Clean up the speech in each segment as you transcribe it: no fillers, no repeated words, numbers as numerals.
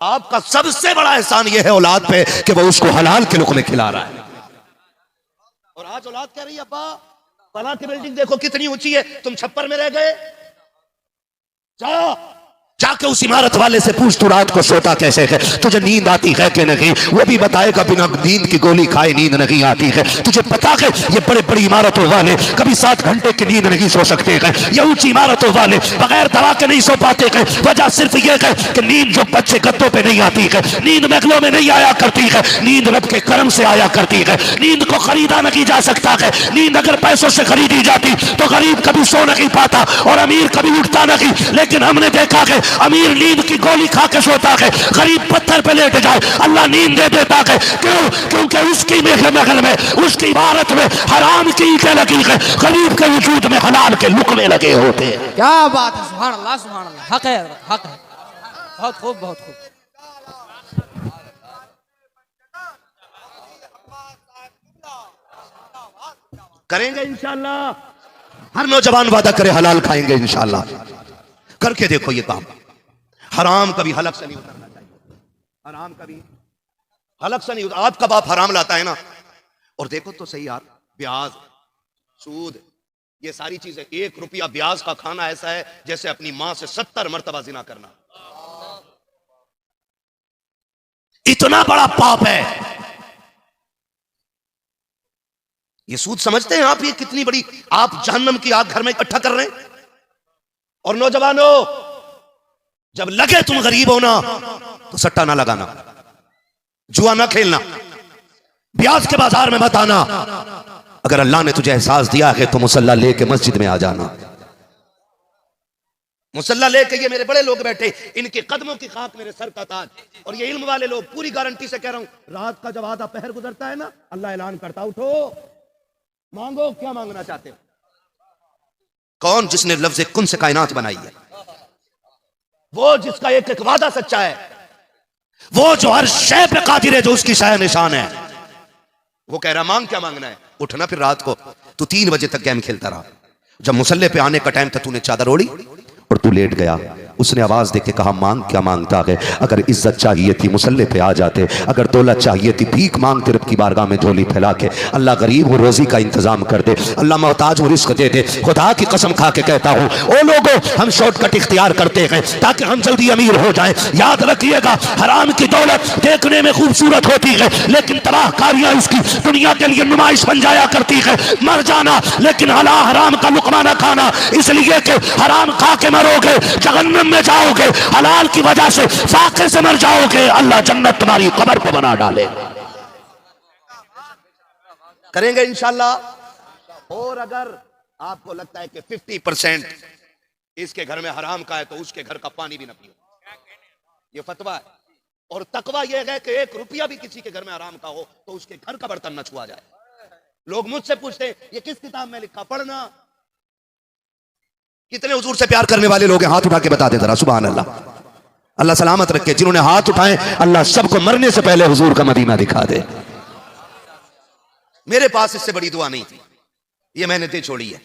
आपका सबसे बड़ा एहसान यह है औलाद पे कि वो उसको हलाल के लुक़मे खिला रहा है। और आज औलाद कह रही है अब्बा फलां की बिल्डिंग देखो कितनी ऊंची है, तुम छप्पर में रह गए। जाओ जाके उस इमारत वाले से पूछ तू रात को सोता कैसे है, तुझे नींद आती है कि नहीं, वो भी बताएगा बिना नींद की गोली खाए नींद नहीं आती है। तुझे पता है ये बड़े बड़ी इमारतों वाले कभी 7 घंटे की नींद नहीं सो सकते हैं, ये ऊंची इमारतों वाले बगैर दवा के नहीं सो पाते हैं। वजह सिर्फ ये है कि नींद जो बच्चे गद्दों पे नहीं आती है, नींद महलों में नहीं आया करती है, नींद रब के करम से आया करती है। नींद को खरीदा नहीं जा सकता है, नींद अगर पैसों से खरीदी जाती तो गरीब कभी सो नहीं पाता और अमीर कभी उठता नहीं। लेकिन हमने देखा है अमीर नींद की गोली खा के सोता है, गरीब पत्थर पे लेट जाए अल्लाह नींद दे देता है। क्यों? क्योंकि उसकी महल में उसकी इमारत में हराम की ईंटें लगी है, गरीब के वजूद में हलाल के लुक़मे लगे होते हैं। क्या बात है, सुभान अल्लाह सुभान अल्लाह। हक है, हक है, बहुत खूब बहुत खूब। करेंगे इंशाअल्लाह। हर नौजवान वादा करे हलाल खाएंगे इंशाअल्लाह। करके देखो ये काम। हराम कभी हलक से नहीं उतरना चाहिए, हराम कभी हलक से नहीं उतर। आपका बाप हराम लाता है ना, और देखो तो सही यार, ब्याज सूद ये सारी चीजें, 1 रुपया ब्याज का खाना ऐसा है जैसे अपनी मां से 70 मर्तबा जिना करना। इतना बड़ा पाप है ये सूद। समझते हैं आप ये कितनी बड़ी आप जहन्नम की आग घर में इकट्ठा कर रहे हैं। और नौजवानों जब लगे तुम गरीब हो ना तो सट्टा ना लगाना, जुआ ना खेलना, ब्याज के बाजार में मत आना। अगर अल्लाह ने तुझे एहसास दिया है तो मुसल्ला लेके मस्जिद में आ जाना। मुसल्ला लेके ये मेरे बड़े लोग बैठे, इनके कदमों की खाक मेरे सर का ताज। और ये इल्म वाले लोग पूरी गारंटी से कह रहा हूं, रात का जब आधा पहर गुजरता है ना, अल्लाह ऐलान करता उठो मांगो, क्या मांगना चाहते हो। कौन? जिसने लफ्ज़ कुन से कायनात बनाई है, वो जिसका एक एक वादा सच्चा है, वो जो हर शय पे कादिर है, जो उसकी शाय निशान है। वो कह रहा मांग, क्या मांगना है। उठना फिर रात को तू 3 बजे तक गेम खेलता रहा, जब मुसल्ले पे आने का टाइम था तूने चादर ओढ़ी और तू लेट गया। उसने आवाज दे के कहा मांग, क्या मांगता है। अगर इज्जत चाहिए थी मुसल्ले पे आ जाते, अगर दौलत चाहिए थी भीख मांगते रब की बारगाह में झोली फैला के। अल्लाह गरीब हो रोजी का इंतजाम कर दे, अल्लाह मोहताज हो रिस्क दे दे। खुदा की कसम खा के कहता हूँ ओ लोगों, हम शॉर्टकट इख्तियार करते हैं ताकि हम जल्दी अमीर हो जाए। याद रखिएगा हराम की दौलत देखने में खूबसूरत होती है, लेकिन तबाहकारियां इसकी दुनिया के लिए नुमाइश बन जाया करती है। मर जाना लेकिन हराम का लुकमा न खाना, इसलिए कि हराम खा के मरोगे जहन्नम में जाओगे, हलाल की वजह से फाके से मर जाओगे, अल्लाह जन्नत तुम्हारी कब्र पे बना डाले। करेंगे इंशाल्लाह। और अगर आपको लगता है कि 50% इसके घर में हराम का है तो उसके घर का पानी भी न पियो, ये फतवा है। और तकवा यह है कि 1 रुपया भी किसी के घर में हराम का हो तो उसके घर का बर्तन न छुआ जाए। लोग मुझसे पूछते हैं ये किस किताब में लिखा, पढ़ना। कितने हुजूर से प्यार करने वाले लोग हैं, हाथ उठा के बता दे जरा। सुभान अल्लाह, अल्लाह सलामत रखे। जिन्होंने हाथ उठाए अल्लाह सबको मरने से पहले हुजूर का मदीना दिखा दे। मेरे पास इससे बड़ी दुआ नहीं थी, ये मैंने दे छोड़ी है।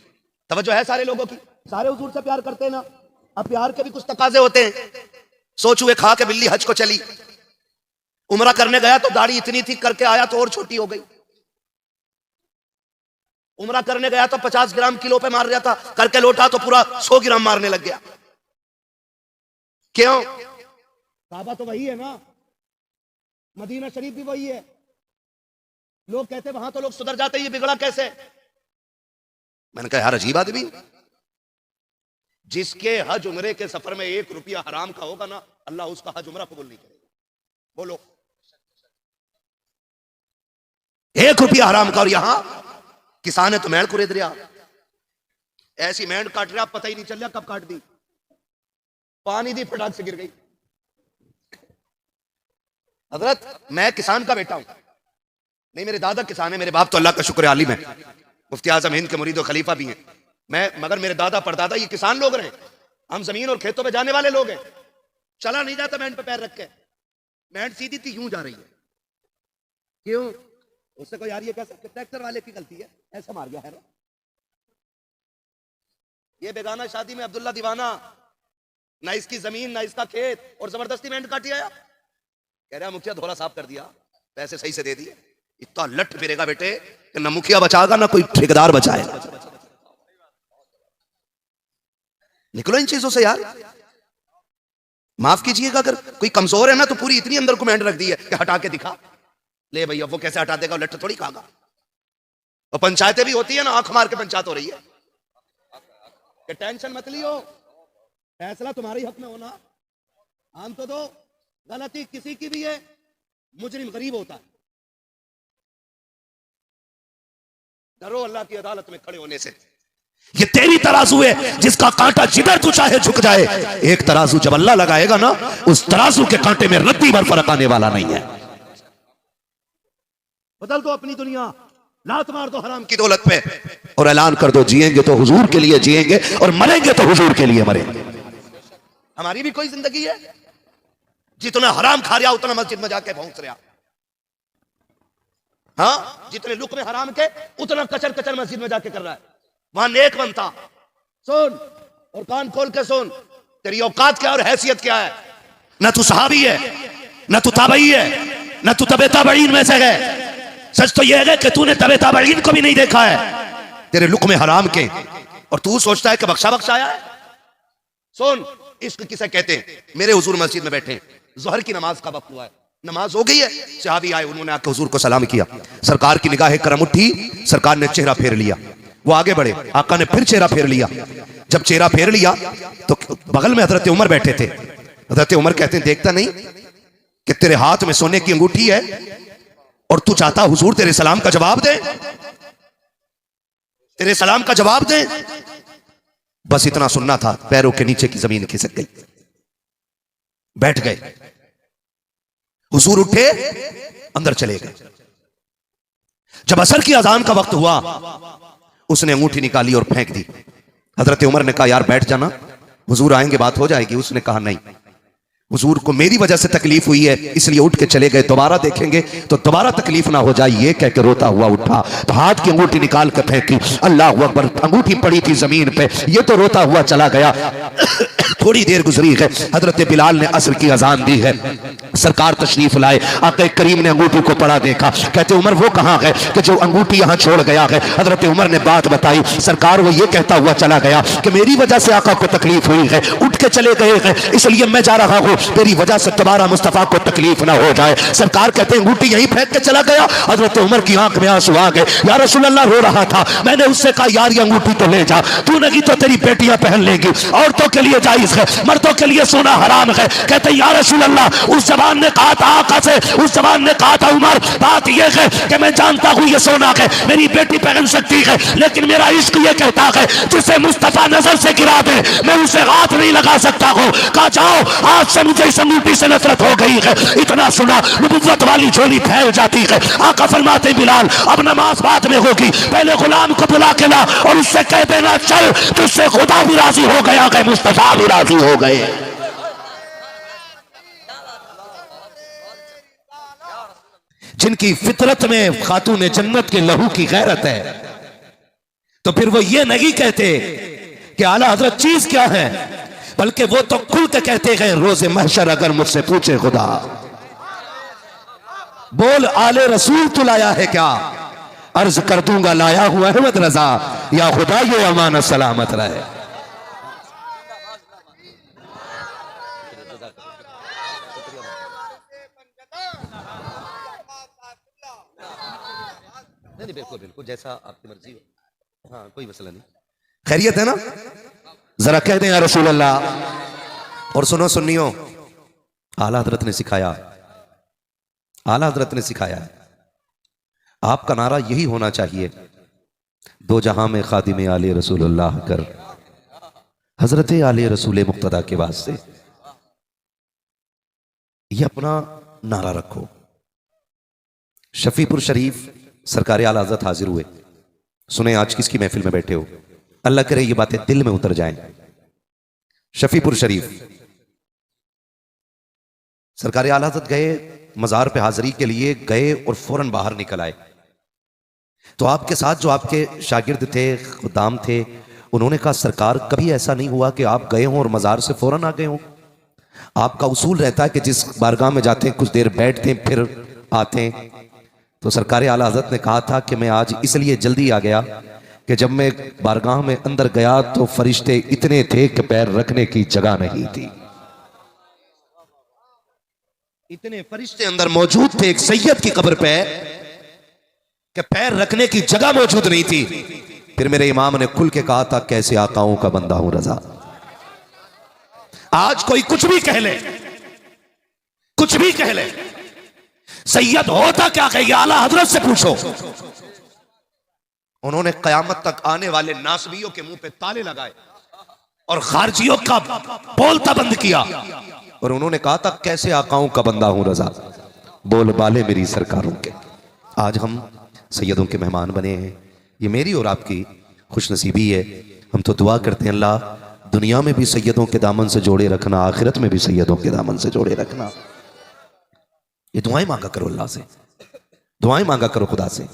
तवज्जो है सारे लोगों की, सारे हुजूर से प्यार करते हैं ना। अब प्यार के भी कुछ तकाजे होते हैं। सोचुए खा के बिल्ली हज को चली, उमरा करने गया तो दाढ़ी इतनी थी, करके आया तो और छोटी हो गई। उमरा करने गया तो 50 ग्राम किलो पे मार रहा था, करके लौटा तो पूरा 100 ग्राम मारने लग गया। क्यों? काबा तो वही है ना, मदीना शरीफ भी वही है। लोग कहते वहां तो लोग सुधर जाते, ये बिगड़ा कैसे। मैंने कहा यार अजीब आदमी, जिसके हज उमरे के सफर में 1 रुपया हराम का होगा ना, अल्लाह उसका हज उमरा कबूल नहीं करेगा। बोलो 1 रुपया हराम का। और यहां किसान है तो मैंड कुरेद रहा, ऐसी मैंड काट रहा, पता ही नहीं चल रहा कब काट दी, पानी दी फटाक से गिर गई। हजरत मैं किसान का बेटा हूं, नहीं मेरे दादा किसान है, मेरे बाप तो अल्लाह का शुक्र आलिम है, मुफ्ती आजम हिंद के मुरीद और खलीफा भी हैं। मगर मेरे दादा परदादा ये किसान लोग रहे, हम जमीन और खेतों पे जाने वाले लोग हैं। चला नहीं जाता मैंड पे पैर रख के, मैंड सीधी थी यूं जा रही है। क्यों? उससे कोई यार ये कह सकते ट्रैक्टर वाले की गलती है, ऐसा मार गया है ना। ये बेगाना शादी में अब्दुल्ला दीवाना, ना इसकी जमीन ना इसका खेत, और जबरदस्ती मैंड काटी आया। कह रहा मुखिया धोला साफ कर दिया, पैसे सही से दे दिए। इतना लट फिरेगा बेटे कि ना मुखिया बचाएगा ना कोई ठेकेदार बचाएगा। निकलो इन चीजों से यार। माफ कीजिएगा, अगर कोई कमजोर है ना तो पूरी इतनी अंदर कमेंट रख दी है कि हटा के दिखा। ले भैया वो कैसे हटा देगा, लट थोड़ी खागा। और पंचायतें भी होती है ना, आंख मार के पंचायत हो रही है कि टेंशन मत लियो, फैसला तुम्हारे हक में होना। आन तो दो, गलती किसी की भी है, मुजरिम गरीब होता है। डरो अल्लाह की अदालत में खड़े होने से। ये तेरी तराजू है जिसका कांटा जिधर तू चाहे झुक जाए। एक तराजू जब अल्लाह लगाएगा ना, उस तराजू के कांटे में रत्ती भर फर्क आने वाला नहीं है। बदल दो अपनी दुनिया, लात मार दो हराम की दौलत पे और ऐलान कर दो जिएंगे तो हुजूर के लिए जिएंगे और मरेंगे तो हुजूर के लिए मरेंगे। हमारी भी कोई जिंदगी है? जितना हराम खा रहा उतना मस्जिद में जाके पहुंच रहा। हाँ, जितने लुक में हराम के उतना कचर कचर मस्जिद में जाके कर रहा है। वहां नेक बनता। सुन और कान खोल के सुन, तेरी औकात क्या और हैसियत क्या है। ना तू सहाबी है, ना तू ताबई है, ना तू तबे ताबईन में से है। सच तो यह है कि तूने तबे ताबईन को भी नहीं देखा है। तेरे लुक में हराम के और तू सोचता है कि बख्शा बख्शा आया है। सुन, इश्क किसे कहते हैं। मेरे हुजूर मस्जिद में बैठे, जोहर की नमाज का वक्त हुआ है, नमाज हो गई है। सहाबी आए, उन्होंने आके हुजूर को सलाम किया। सरकार की निगाह करम उठी, सरकार ने चेहरा फेर लिया। वो आगे बढ़े, आका ने फिर चेहरा फेर लिया। जब चेहरा फेर लिया तो बगल में हजरत उमर बैठे थे। हजरत उमर कहते हैं, देखता नहीं कि तेरे हाथ में सोने की अंगूठी है और तू चाहता हुजूर तेरे सलाम का जवाब दे, तेरे सलाम का जवाब दे। बस इतना सुनना था, पैरों के नीचे की जमीन खिसक गई। बैठ गए, हुजूर उठे, अंदर चले गए। जब असर की अजान का वक्त हुआ, उसने अंगूठी निकाली और फेंक दी। हजरत उमर ने कहा, यार बैठ जाना, हुजूर आएंगे बात हो जाएगी। उसने कहा, नहीं, हुजूर को मेरी वजह से तकलीफ हुई है इसलिए उठ के चले गए, दोबारा देखेंगे तो दोबारा तकलीफ ना हो जाए, ये कह के रोता हुआ उठा तो हाथ की अंगूठी निकाल कर फेंकी। अल्लाह अकबर, अंगूठी पड़ी थी जमीन पे, ये तो रोता हुआ चला गया। थोड़ी देर गुजरी है, हजरत बिलाल ने असर की अजान दी है। सरकार तशरीफ लाए, आक़ा करीम ने अंगूठी को पड़ा देखा। कहते उमर वो कहाँ है कि जो अंगूठी यहाँ छोड़ गया है। हजरत उमर ने बात बताई। सरकार वो ये कहता हुआ चला गया कि मेरी वजह से आका को तकलीफ हुई है, उठ के चले गए हैं, इसलिए मैं जा रहा हूँ, तेरी वजह से तुम्हारा मुस्तफा को तकलीफ ना हो जाए। सरकार कहते अंगूठी यहीं फेंक के चला गया। हजरत उमर की आंख में आंसू आ गए। या रसूल अल्लाह, रो रहा था, मैंने उससे कहा यार ये अंगूठी तो ले जा, तू नहीं तो तेरी बेटियां पहन लेंगी, औरतों के लिए जायज है, मर्दों के लिए सोना हराम है। कहते या रसूल अल्लाह, उस जवान ने कहा था आका से, उस जवान ने कहा था उमर, बात यह है कि मैं जानता हूं ये सोना है, मेरी बेटी पहन सकती है, लेकिन मेरा इश्क ये कहता है जिसे मुस्तफा नजर से गिरा दे मैं उसे हाथ नहीं लगा सकता हूं। कहा जाओ, आज से मुझे इस अंगूठी से नफरत हो गई है। इतना सुना, नबुव्वत वाली झोली फैल जाती है। आका फरमाते बिलाल, अब नमाज बाद में होगी, पहले गुलाम को बुला के ला और उससे कह देना चल, तुझसे खुदा भी राजी हो गया है, मुस्तफा भी राजी हो गए। जिनकी फितरत में खातून जन्नत के लहू की गैरत है, तो फिर वो ये नहीं कहते कि आला हजरत चीज क्या है, बल्कि वो तो खुल के कहते हैं रोजे महशर अगर मुझसे पूछे खुदा, बोल आले रसूल तू लाया है क्या, अर्ज कर दूंगा लाया हुआ अहमद रजा, या खुदा ये अमानत सलामत रहे। नहीं बिल्कुल बिल्कुल जैसा आपकी मर्जी हो। हाँ कोई मसला नहीं, खैरियत है ना, जरा कह दें या रसूल अल्लाह। और सुनो सुन्नियों, आला हजरत ने सिखाया, आला हजरत ने सिखाया है, आपका नारा यही होना चाहिए, दो जहां में खादिम आले रसूलुल्लाह कर, हजरत आले रसूल मुक्तदा के वास्ते ये अपना नारा रखो। शफीपुर शरीफ सरकार आला हजरत हाजिर हुए, सुने आज किसकी महफिल में बैठे हो, अल्लाह करे ये बातें दिल में उतर जाएं। शफीपुर शरीफ सरकार आला हजरत गए, मजार पे हाजिरी के लिए गए और फौरन बाहर निकल आए। तो आपके साथ जो आपके शागिर्द थे, खुदाम थे, उन्होंने कहा सरकार कभी ऐसा नहीं हुआ कि आप गए हों और मजार से फौरन आ गए हों। आपका उसूल रहता है कि जिस बारगाह में जाते हैं कुछ देर बैठते हैं फिर आते हैं। तो सरकार आला हज़रत ने कहा था कि मैं आज इसलिए जल्दी आ गया कि जब मैं बारगाह में अंदर गया तो फरिश्ते इतने थे कि पैर रखने की जगह नहीं थी। इतने फरिश्ते अंदर मौजूद थे एक सैयद की कब्र पे कि पैर रखने की जगह मौजूद नहीं थी। फिर मेरे इमाम ने खुल के कहा था कैसे आकाओं का बंदा हूं रजा। आज कोई कुछ भी कह ले, कुछ भी कह ले, सैयद होता क्या कहे आला हजरत से पूछो। उन्होंने कयामत तक आने वाले नासबियों के मुंह पे ताले लगाए और खारजियों का बोलता बंद किया और उन्होंने कहा था कैसे आकाओं का बंदा हूं रजा, बोल बाले मेरी सरकारों के। आज हम सैयदों के मेहमान बने हैं, ये मेरी और आपकी खुशनसीबी है। हम तो दुआ करते हैं अल्लाह दुनिया में भी सैयदों के दामन से जोड़े रखना, आखिरत में भी सैयदों के दामन से जोड़े रखना। ये दुआएं मांगा करो अल्लाह से, दुआएं मांगा करो खुदा से।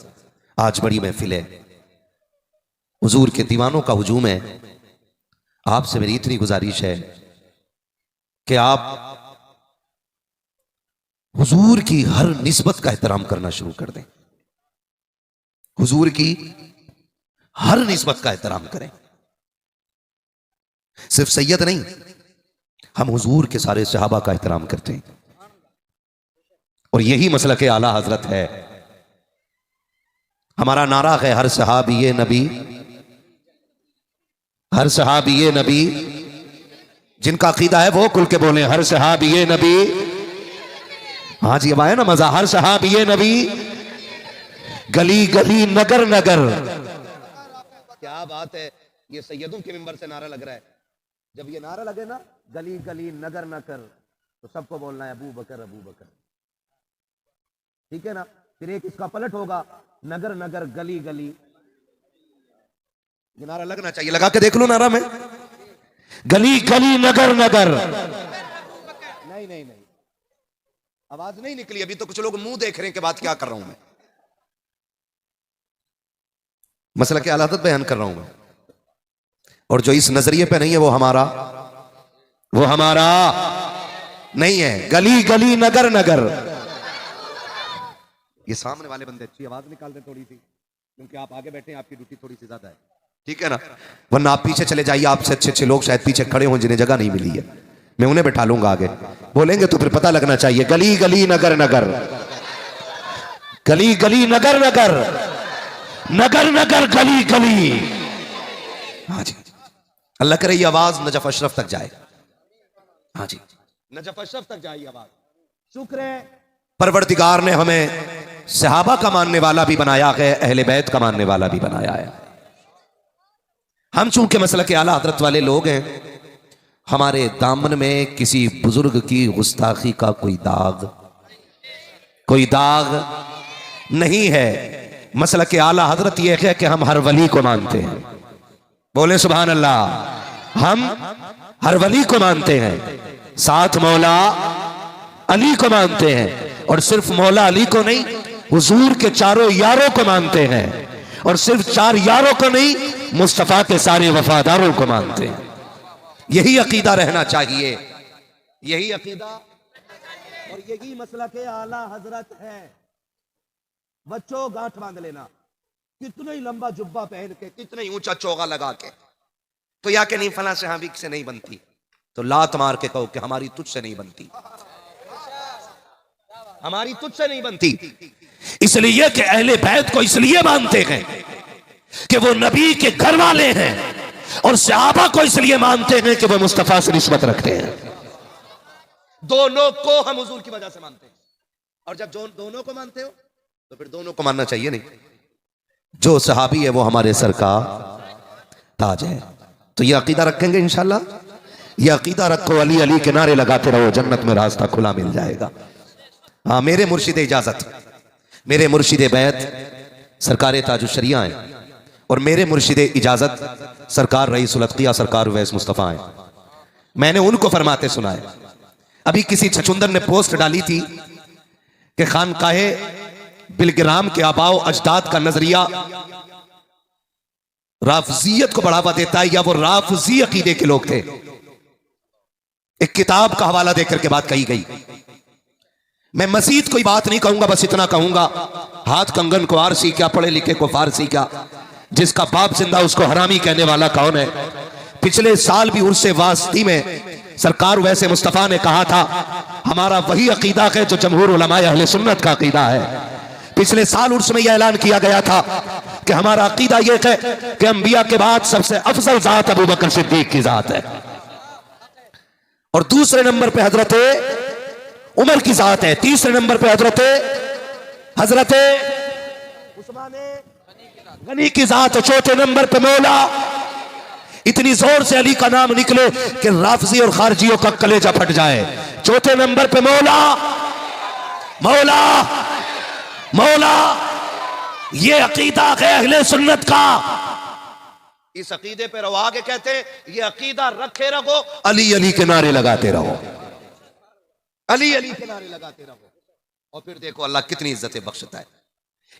आज बड़ी महफिल है, हुजूर के दीवानों का हुजूम है। आपसे मेरी इतनी गुजारिश है कि आप हुजूर की हर निस्बत का एहतराम करना शुरू कर दें, हुजूर की हर निस्बत का एहतराम करें। सिर्फ सैयद नहीं, हम हुजूर के सारे सहाबा का एहतराम करते हैं और यही मसलक आला हजरत है। हमारा नारा है हर सहाबी नबी, हर सहाबी नबी। जिनका अकीदा है वो खुल के बोले हर सहाबी नबी। हाँ जी, अब आया ना मजा, हर सहाबी नबी, गली गली नगर नगर। क्या बात है, ये सैयदों के मिंबर से नारा लग रहा है। जब ये नारा लगे ना गली गली नगर नगर, तो सबको बोलना है अबू बकर अबू बकर, ठीक है ना। फिर एक इसका पलट होगा नगर नगर गली गली। ये नारा लगना चाहिए, लगा के देख लो नारा में, गली गली नगर नगर। नहीं नहीं नहीं, आवाज नहीं निकली अभी तो। कुछ लोग मुंह देख रहे हैं कि बात क्या कर रहा हूं मैं। मसला के हालात बयान कर रहा हूं मैं, और जो इस नजरिए पे नहीं है वो हमारा नहीं है। गली गली नगर नगर। ये सामने वाले बंदे अच्छी आवाज निकाल दे थोड़ी सी, क्योंकि आप आगे बैठे हैं, आपकी ड्यूटी थोड़ी सी ज्यादा है, ठीक है ना। वरना आप पीछे चले जाइए, आपसे अच्छे अच्छे लोग शायद पीछे खड़े हों जिन्हें जगह नहीं मिली है, मैं उन्हें बैठा लूंगा आगे। बोलेंगे तो फिर पता लगना चाहिए। गली गली नगर नगर, गली गली नगर नगर, नगर नगर गली गली। हाँ जी, अल्लाह करे ये आवाज नजफ अशरफ तक जाए। हाँ जी, नजफ अशरफ तक जाए आवाज। शुक्र है परवरदिगार ने हमें सहाबा का मानने वाला भी बनाया है, अहले बैत का मानने वाला भी बनाया है। हम चूंकि मसलक के आला हजरत वाले लोग हैं, हमारे दामन में किसी बुजुर्ग की गुस्ताखी का कोई दाग नहीं है। मसलक के आला हजरत यह है कि हम हर वली को मानते हैं। बोले सुभान अल्लाह। हम हर वली को मानते हैं, साथ मौला अली को मानते हैं, और सिर्फ मौला अली को नहीं, हुजूर के चारों यारों को मानते हैं, और सिर्फ चार यारों को नहीं, मुस्तफा के सारे वफादारों को मानते हैं। यही अकीदा रहना चाहिए, यही अकीदा और यही मसला के आला हजरत है। बच्चों गांठ बांध लेना, कितना ही लंबा जुब्बा पहन के, कितना ही ऊंचा चोगा लगा के, तो या के नहीं फला सहाबी से नहीं बनती, तो लात मार के कहो कि हमारी तुझसे नहीं बनती, हमारी तुझसे नहीं बनती। इसलिए कि अहले बैत को इसलिए मानते हैं कि वो नबी के घर वाले हैं, और सहाबा को इसलिए मानते हैं कि वो मुस्तफा से निस्बत रखते हैं। दोनों को हम हुजूर की वजह से मानते हैं, और जब दोनों को मानते हो तो फिर दोनों को मानना चाहिए। नहीं, जो सहाबी है वो हमारे सर का ताज है। तो ये अकीदा रखेंगे इंशाल्लाह। ये अकीदा रखो, अली अली के नारे लगाते रहो, जन्नत में रास्ता खुला मिल जाएगा। हाँ, मेरे मुर्शिद इजाजत, मेरे मुर्शिद बैत सरकार ताजुशरिया हैं, और मेरे मुर्शिद इजाजत सरकार रईसुल अत्किया सरकार उवैस मुस्तफ़ा हैं। मैंने उनको फरमाते सुना है। अभी किसी छछुंदर ने पोस्ट डाली थी कि खानकाहे बिलग्राम के आबाओ अजदाद का नजरिया राफजियत को बढ़ावा देता है, या वो राफजी अकीदे के लोग थे। एक किताब का हवाला देकर के बात कही गई। मैं मजीद कोई बात नहीं कहूंगा, बस इतना कहूंगा, हाथ कंगन को आरसी क्या, पढ़े लिखे को फारसी क्या, जिसका बाप जिंदा उसको हरामी कहने वाला कौन है। पिछले साल भी उर्से वास्ती में सरकार वैसे मुस्तफा ने कहा था हमारा वही अकीदा है जो जमहूर उलमाए अहले सुन्नत का अकीदा है। पिछले साल उर्स में यह ऐलान किया गया था कि हमारा अकीदा यह है कि अंबिया के बाद सबसे अफजल जात अबू बकर सिद्दीक की जात है, और दूसरे नंबर पे हजरत उमर की जात है, तीसरे नंबर पे हजरत उस्मान गनी की जात है, चौथे नंबर पे मौला। इतनी जोर से अली का नाम निकले कि राफजी और खारजियों का कलेजा फट जाए। चौथे नंबर पे मौला, मौला, मौला। ये अकीदा है अहले सुन्नत का। इस अकीदे पे रहो, आगे कहते हैं ये अकीदा रखे रहो, अली अली के नारे लगाते रहो, अली अली के नारे लगाते रहो। और फिर देखो अल्लाह कितनी इज्जतें बख्शता है।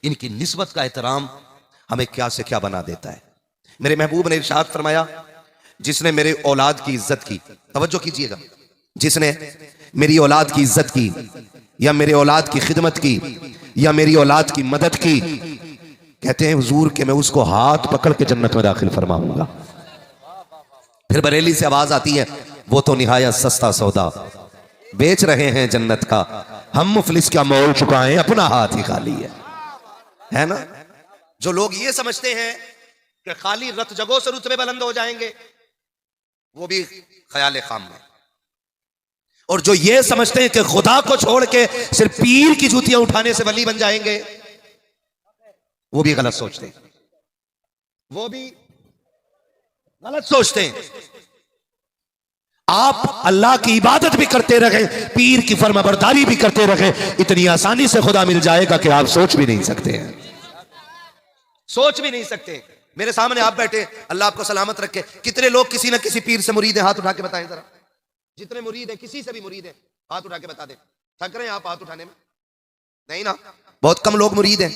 इनकी निस्बत का एहतराम हमें क्या से क्या बना देता है। मेरे महबूब ने इरशाद फरमाया जिसने मेरे औलाद की इज्जत की, तवज्जो कीजिएगा, जिसने मेरी औलाद की इज्जत की या मेरे औलाद की खिदमत की या मेरी औलाद की मदद की, कहते हैं हुजूर कि मैं उसको हाथ पकड़ के जन्नत में दाखिल फरमाऊंगा। फिर बरेली से आवाज आती है वो तो निहायत सस्ता सौदा बेच रहे हैं जन्नत का, हम मुफलिस क्या मोल चुकाएं, अपना हाथ ही खाली है ना। जो लोग ये समझते हैं कि खाली रत जगहों से रुतबे बुलंद हो जाएंगे, वो भी ख्याल खाम में। और जो ये समझते हैं कि खुदा को छोड़ के सिर्फ पीर की जूतियां उठाने से वली बन जाएंगे, वो भी गलत सोचते हैं, वो भी गलत सोचते हैं। आप अल्लाह की इबादत भी करते रहे, पीर की फरमाबरदारी भी करते रहे, इतनी आसानी से खुदा मिल जाएगा कि आप सोच भी नहीं सकते हैं, सोच भी नहीं सकते। मेरे सामने आप बैठे, अल्लाह आपको सलामत रखे, कितने लोग किसी ना किसी पीर से मुरीद हैं, हाथ उठा के बताएं जरा। जितने मुरीद हैं, किसी से भी मुरीद हैं, हाथ उठा के बता दें। थक रहे हैं आप हाथ उठाने में? नहीं ना, बहुत कम लोग मुरीद हैं।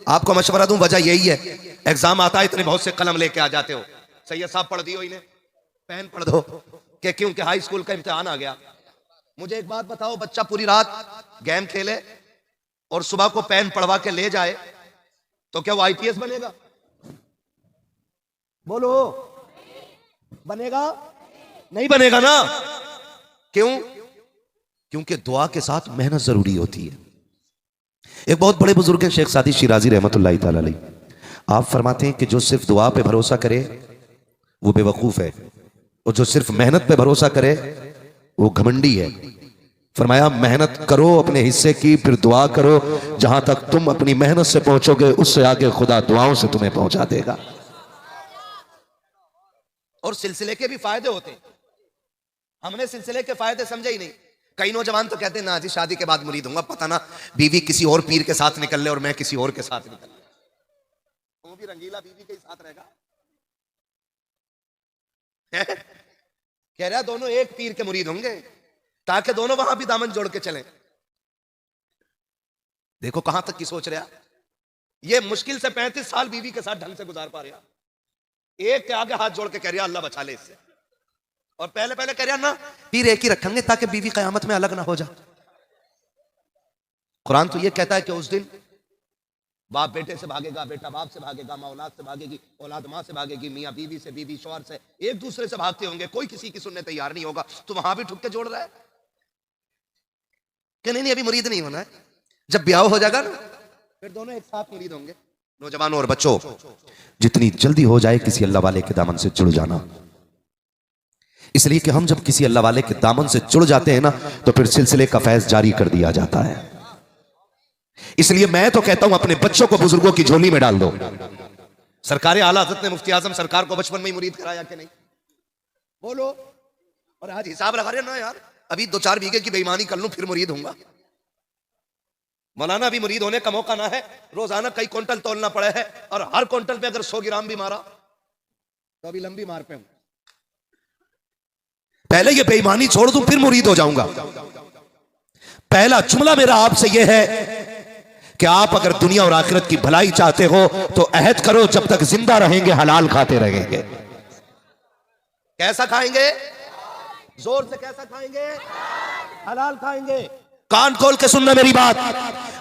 आपको मशवरा दूं, वजह यही है, एग्जाम आता है, इतने बहुत से कलम लेके आ जाते हो। सैयद साहब पढ़ दियो इन्हें, पेन पढ़ दो, कि क्योंकि हाई स्कूल का इम्तिहान आ गया। मुझे एक बात बताओ, बच्चा पूरी रात गेम खेले और सुबह को पेन पढ़वा के ले जाए तो क्या वो आईपीएस बनेगा? बोलो, बनेगा? नहीं बनेगा ना। क्यों? क्योंकि दुआ के साथ मेहनत जरूरी होती है। एक बहुत बड़े बुजुर्ग हैं शेख सादी शिराजी रहमतुल्लाह तआला अलैह। आप फरमाते हैं कि जो सिर्फ दुआ पे भरोसा करे वो बेवकूफ है, और जो सिर्फ मेहनत पे भरोसा करे वो घमंडी है। फरमाया मेहनत करो अपने हिस्से की, फिर दुआ करो, जहां तक तुम अपनी मेहनत से पहुंचोगे उससे आगे खुदा दुआओं से तुम्हें पहुंचा देगा। और सिलसिले के भी फायदे होते हैं, हमने सिलसिले के फायदे समझे ही नहीं। कई नौजवान तो कहते हैं ना जी शादी के बाद मुरीद होऊंगा, पता ना बीवी किसी और पीर के साथ निकल ले और मैं किसी और के साथ निकल ले, वो भी रंगीला बीवी के साथ रहेगा। कह रहा दोनों एक पीर के मुरीद होंगे ताकि दोनों वहां भी दामन जोड़ के चलें। देखो कहां तक की सोच रहा। ये मुश्किल से 35 साल बीवी के साथ ढंग से गुजार पा रहा, एक के आगे हाथ जोड़ के कह रहा अल्लाह बचा ले इससे, और पहले पहले कह रहा ना पीर एक ही रखेंगे ताकि बीवी कयामत में अलग ना हो जाए। कुरान तो ये कहता है कि उस दिन बाप बेटे से भागेगा, बेटा बाप से भागेगा, माँ औलाद से भागेगी, औलाद माँ से भागेगी, मियाँ बीवी से, बीवी शौहर से, एक दूसरे से भागते होंगे, कोई किसी की सुनने तैयार नहीं होगा। तो वहां भी ठुक के जोड़ रहा है कि नहीं अभी मुरीद नहीं होना है, जब ब्याह हो जाएगा ना फिर दोनों एक साथ मुरीद होंगे। नौजवानों और बच्चों, जितनी जल्दी हो जाए किसी अल्लाह वाले के दामन से जुड़ जाना, इसलिए कि हम जब किसी अल्लाह वाले के दामन से जुड़ जाते हैं ना तो फिर सिलसिले का फैज जारी कर दिया जाता है। इसलिए मैं तो कहता हूं अपने बच्चों को बुजुर्गों की झोली में डाल दो। सरकार आला हज़रत ने मुफ्ती आजम सरकार को बचपन में ही मुरीद कराया कि नहीं? बोलो। और आज हिसाब लगा रहे ना यार, अभी 2-4 बीघे की बेईमानी कर लूं फिर मुरीद होऊंगा। मौलाना अभी मुरीद होने का मौका ना है, रोजाना कई क्विंटल तोलना पड़ा है, और हर क्विंटल पे अगर 100 ग्राम भी मारा तो अभी लंबी मार पे हूं। पहले ये बेईमानी छोड़ दूं फिर मुरीद हो जाऊंगा। पहला जुमला मेरा आपसे यह है कि आप अगर दुनिया और आखिरत की भलाई चाहते हो तो अहद करो जब तक जिंदा रहेंगे हलाल खाते रहेंगे। कैसा खाएंगे? जोर से कैसा खाएंगे? हलाल खाएंगे। कान खोल के सुनना मेरी बात।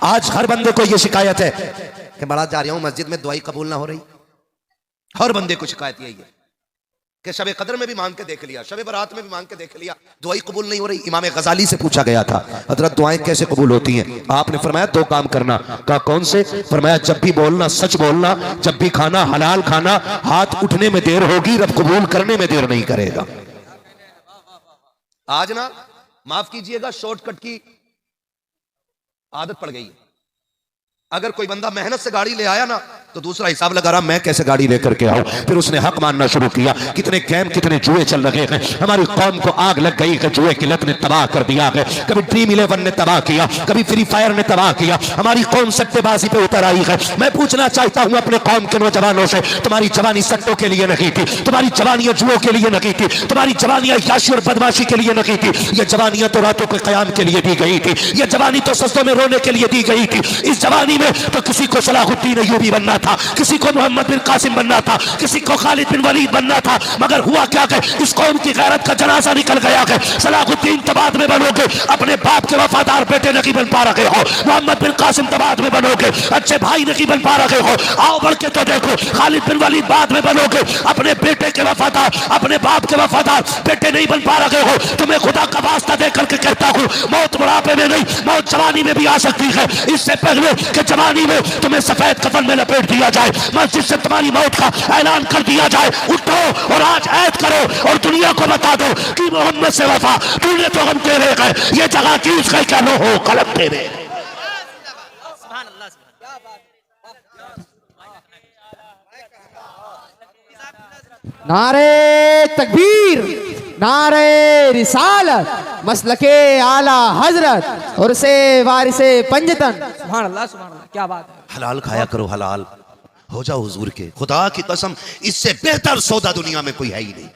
आज हर बंदे को यह शिकायत है कि बड़ा जा रहा हूं मस्जिद में, दुआई कबूल ना हो रही। हर बंदे को शिकायत यही है कि शब कदर में भी मांग के देख लिया, शब बरात में भी मांग के देख लिया, दुआई कबूल नहीं हो रही। इमाम गजाली से पूछा गया था, हजरत दुआएं कैसे कबूल होती हैं? आपने फरमाया 2 काम करना। कहा कौन से? फरमाया जब भी बोलना सच बोलना, जब भी खाना हलाल खाना। हाथ उठने में देर होगी, रब कबूल करने में देर नहीं करेगा। आज ना माफ कीजिएगा, शॉर्टकट की आदत पड़ गई है। अगर कोई बंदा मेहनत से गाड़ी ले आया ना तो दूसरा हिसाब लगा रहा मैं कैसे गाड़ी लेकर के आऊं। फिर उसने हक मानना शुरू किया। कितने गेम कितने जुए चल रहे हैं। हमारी कौम को आग लग गई कि जुए की लत ने तबाह कर दिया है। कभी ड्रीम 11 ने तबाह किया, कभी फ्री फायर ने तबाह किया। हमारी कौम सट्टेबाजी पे उतर आई है। मैं पूछना चाहता हूं अपने कौम के नौजवानों से, तुम्हारी जवानी सट्टों के लिए नहीं थी, तुम्हारी जवानियां जुओं के लिए नहीं थी, तुम्हारी जवानियां याशी और बदमाशी के लिए नहीं थी। ये जवानियां तो रातों के कयाम के लिए दी गई थी। ये जवानी तो सस्तों में रोने के लिए दी गई थी। इस जवानी में तो किसी को सलाहुद्दीन अय्यूबी बनना था, किसी को मोहम्मद बिन कासिम बनना था, किसी को खालिद बिन वलीद बनना था। मगर हुआ क्या कि इस कौम की गैरत का जनाजा निकल गया है। सलाहुद्दीन तो बाद में बनोगे, अपने बाप के वफादार बेटे नहीं बन पा रहे हो। मोहम्मद बिन कासिम तो बाद में बनोगे, अच्छे भाई नहीं बन पा रहे हो। आओ बढ़ के तो देखो, खालिद बिन वलीद बाद में बनोगे, अपने बेटे के वफादार, अपने बाप के वफादार बेटे नहीं बन पा रहे हो। तुम्हें खुदा का वास्ता दे करके कहता हूँ, मौत बुढ़ापे में नहीं, मौत जवानी में भी आ सकती है। इससे पहले कि जवानी में तुम्हें सफेद कफन में लपेट दिया जाए, मस्जिद से तुम्हारी मौत का ऐलान कर दिया जाए, उठो और आज ऐद करो और दुनिया को बता दो कि मोहम्मद से वफा तूने तो हम तेरे गए, ये जगह की उसका क्या लो हो कलम तेरे। नारे तकबीर, नारे रिसालत, मसलके आला हजरत और से वारिसे पंजतन। सुभान अल्लाह, सुभान अल्लाह, क्या बात है। हलाल खाया करो, हलाल हो जाओ हुजूर के। खुदा की कसम, इससे बेहतर सौदा दुनिया में कोई है ही नहीं,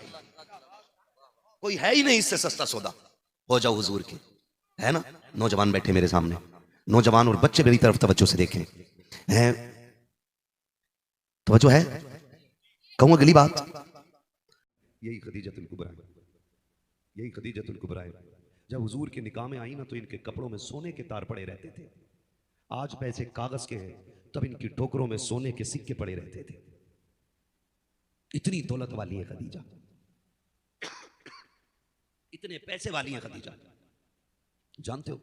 कोई है ही नहीं। इससे सस्ता सौदा हो जाओ हुजूर के, है ना। नौजवान बैठे मेरे सामने, नौजवान और बच्चे मेरी तरफ तवज्जो से देखें। हैं तवज्जो है, कहूँ अगली बात। यही खदीजतुल कुबरा, यही खदीजतुल कुबरा है। जब हुजूर के निकाह में आई ना तो इनके कपड़ों में सोने के तार पड़े रहते थे। आज पैसे कागज के हैं, तब इनकी ठोकरों में सोने के सिक्के पड़े रहते थे। इतनी दौलत वाली है खदीजा, इतने पैसे वाली है खदीजा। जानते हो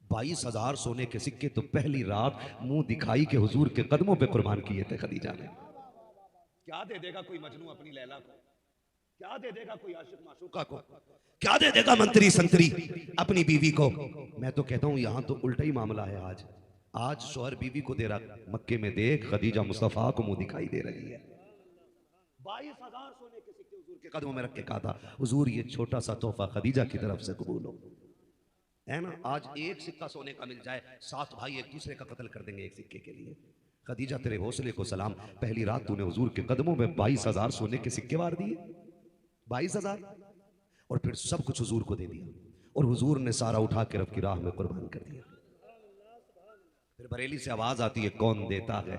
22,000 सोने के सिक्के तो पहली रात मुंह दिखाई के हुजूर के कदमों पे कुर्बान किए थे खदीजा ने। क्या दे देगा कोई मजनू अपनी लैला को, क्या दे देगा कोई आशिक माशूका को, क्या दे देगा मंत्री संतरी अपनी बीवी को। मैं तो कहता हूं यहां तो उल्टा ही मामला है। आज शौहर बीवी को दे रहा, मक्के में देख खदीजा मुस्तफा को मुंह दिखाई दे रही है। 22,000 सोने के सिक्के हुजूर के कदमों में रख के कहा था, हुजूर ये छोटा सा तोहफा खदीजा की तरफ से कबूल हो, है ना। आज एक सिक्का सोने का मिल जाए, 7 भाई एक दूसरे का कत्ल कर देंगे एक सिक्के के लिए। खदीजा तेरे हौसले को सलाम, पहली रात तूने हुजूर के कदमों में 22,000 सोने के सिक्के वार दिए, 22,000, और फिर सब कुछ हुजूर को दे दिया। और हुजूर ने सारा उठा के रब की राह में कुर्बान कर दिया। फिर बरेली से आवाज आती है, कौन देता है,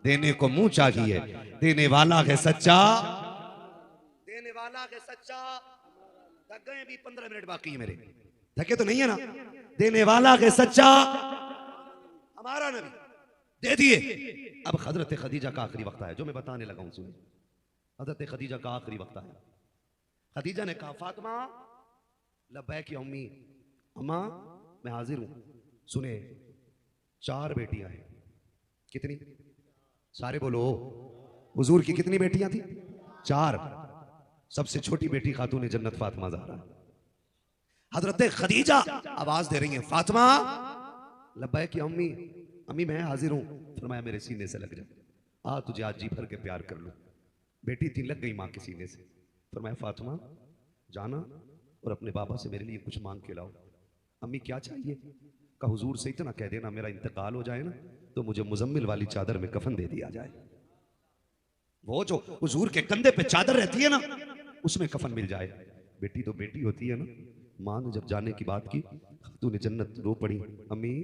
देने को मुंह चाहिए, देने वाला है सच्चा, देने वाला है सच्चा। थक गए, भी 15 मिनट बाकी है मेरे, थके तो नहीं है ना। देने वाला है सच्चा हमारा नबी, दे दिए। अब हजरत खदीजा का आखिरी वक्त है, जो मैं बताने लगा हूं सुनिए। हजरत खदीजा का आखिरी वक्त है। खदीजा ने कहा, फातिमा लब्बैक या उम्मी, अम्मा मैं हाजिर हूं। सुने, 4 बेटियां हैं। कितनी? सारे बोलो, हुजूर की कितनी बेटियां थी? 4। सबसे छोटी बेटी खातून जन्नत फातिमा ज़हरा। हजरत खदीजा आवाज दे रही है, फातिमा लब्बैक या उम्मी, अम्मी मैं हाजिर हूं। फरमाया मेरे सीने से लग जा, आ तुझे आज जी भर के प्यार कर लूं। बेटी थी, लग गई माँ के सीने से। फरमाया फातिमा जाना और अपने बाबा से मेरे लिए कुछ मांग के लाओ। अम्मी क्या चाहिए? का हुजूर से इतना कह देना मेरा इंतकाल हो जाए ना तो मुझे मुजम्मिल वाली चादर में कफन दे दिया जाए। वो जो हुजूर के कंधे पे चादर रहती है ना, उसमें कफन मिल जाए। बेटी तो बेटी होती है ना। माँ ने जब जाने की बात की, खातून जन्नत रो पड़ी, अम्मी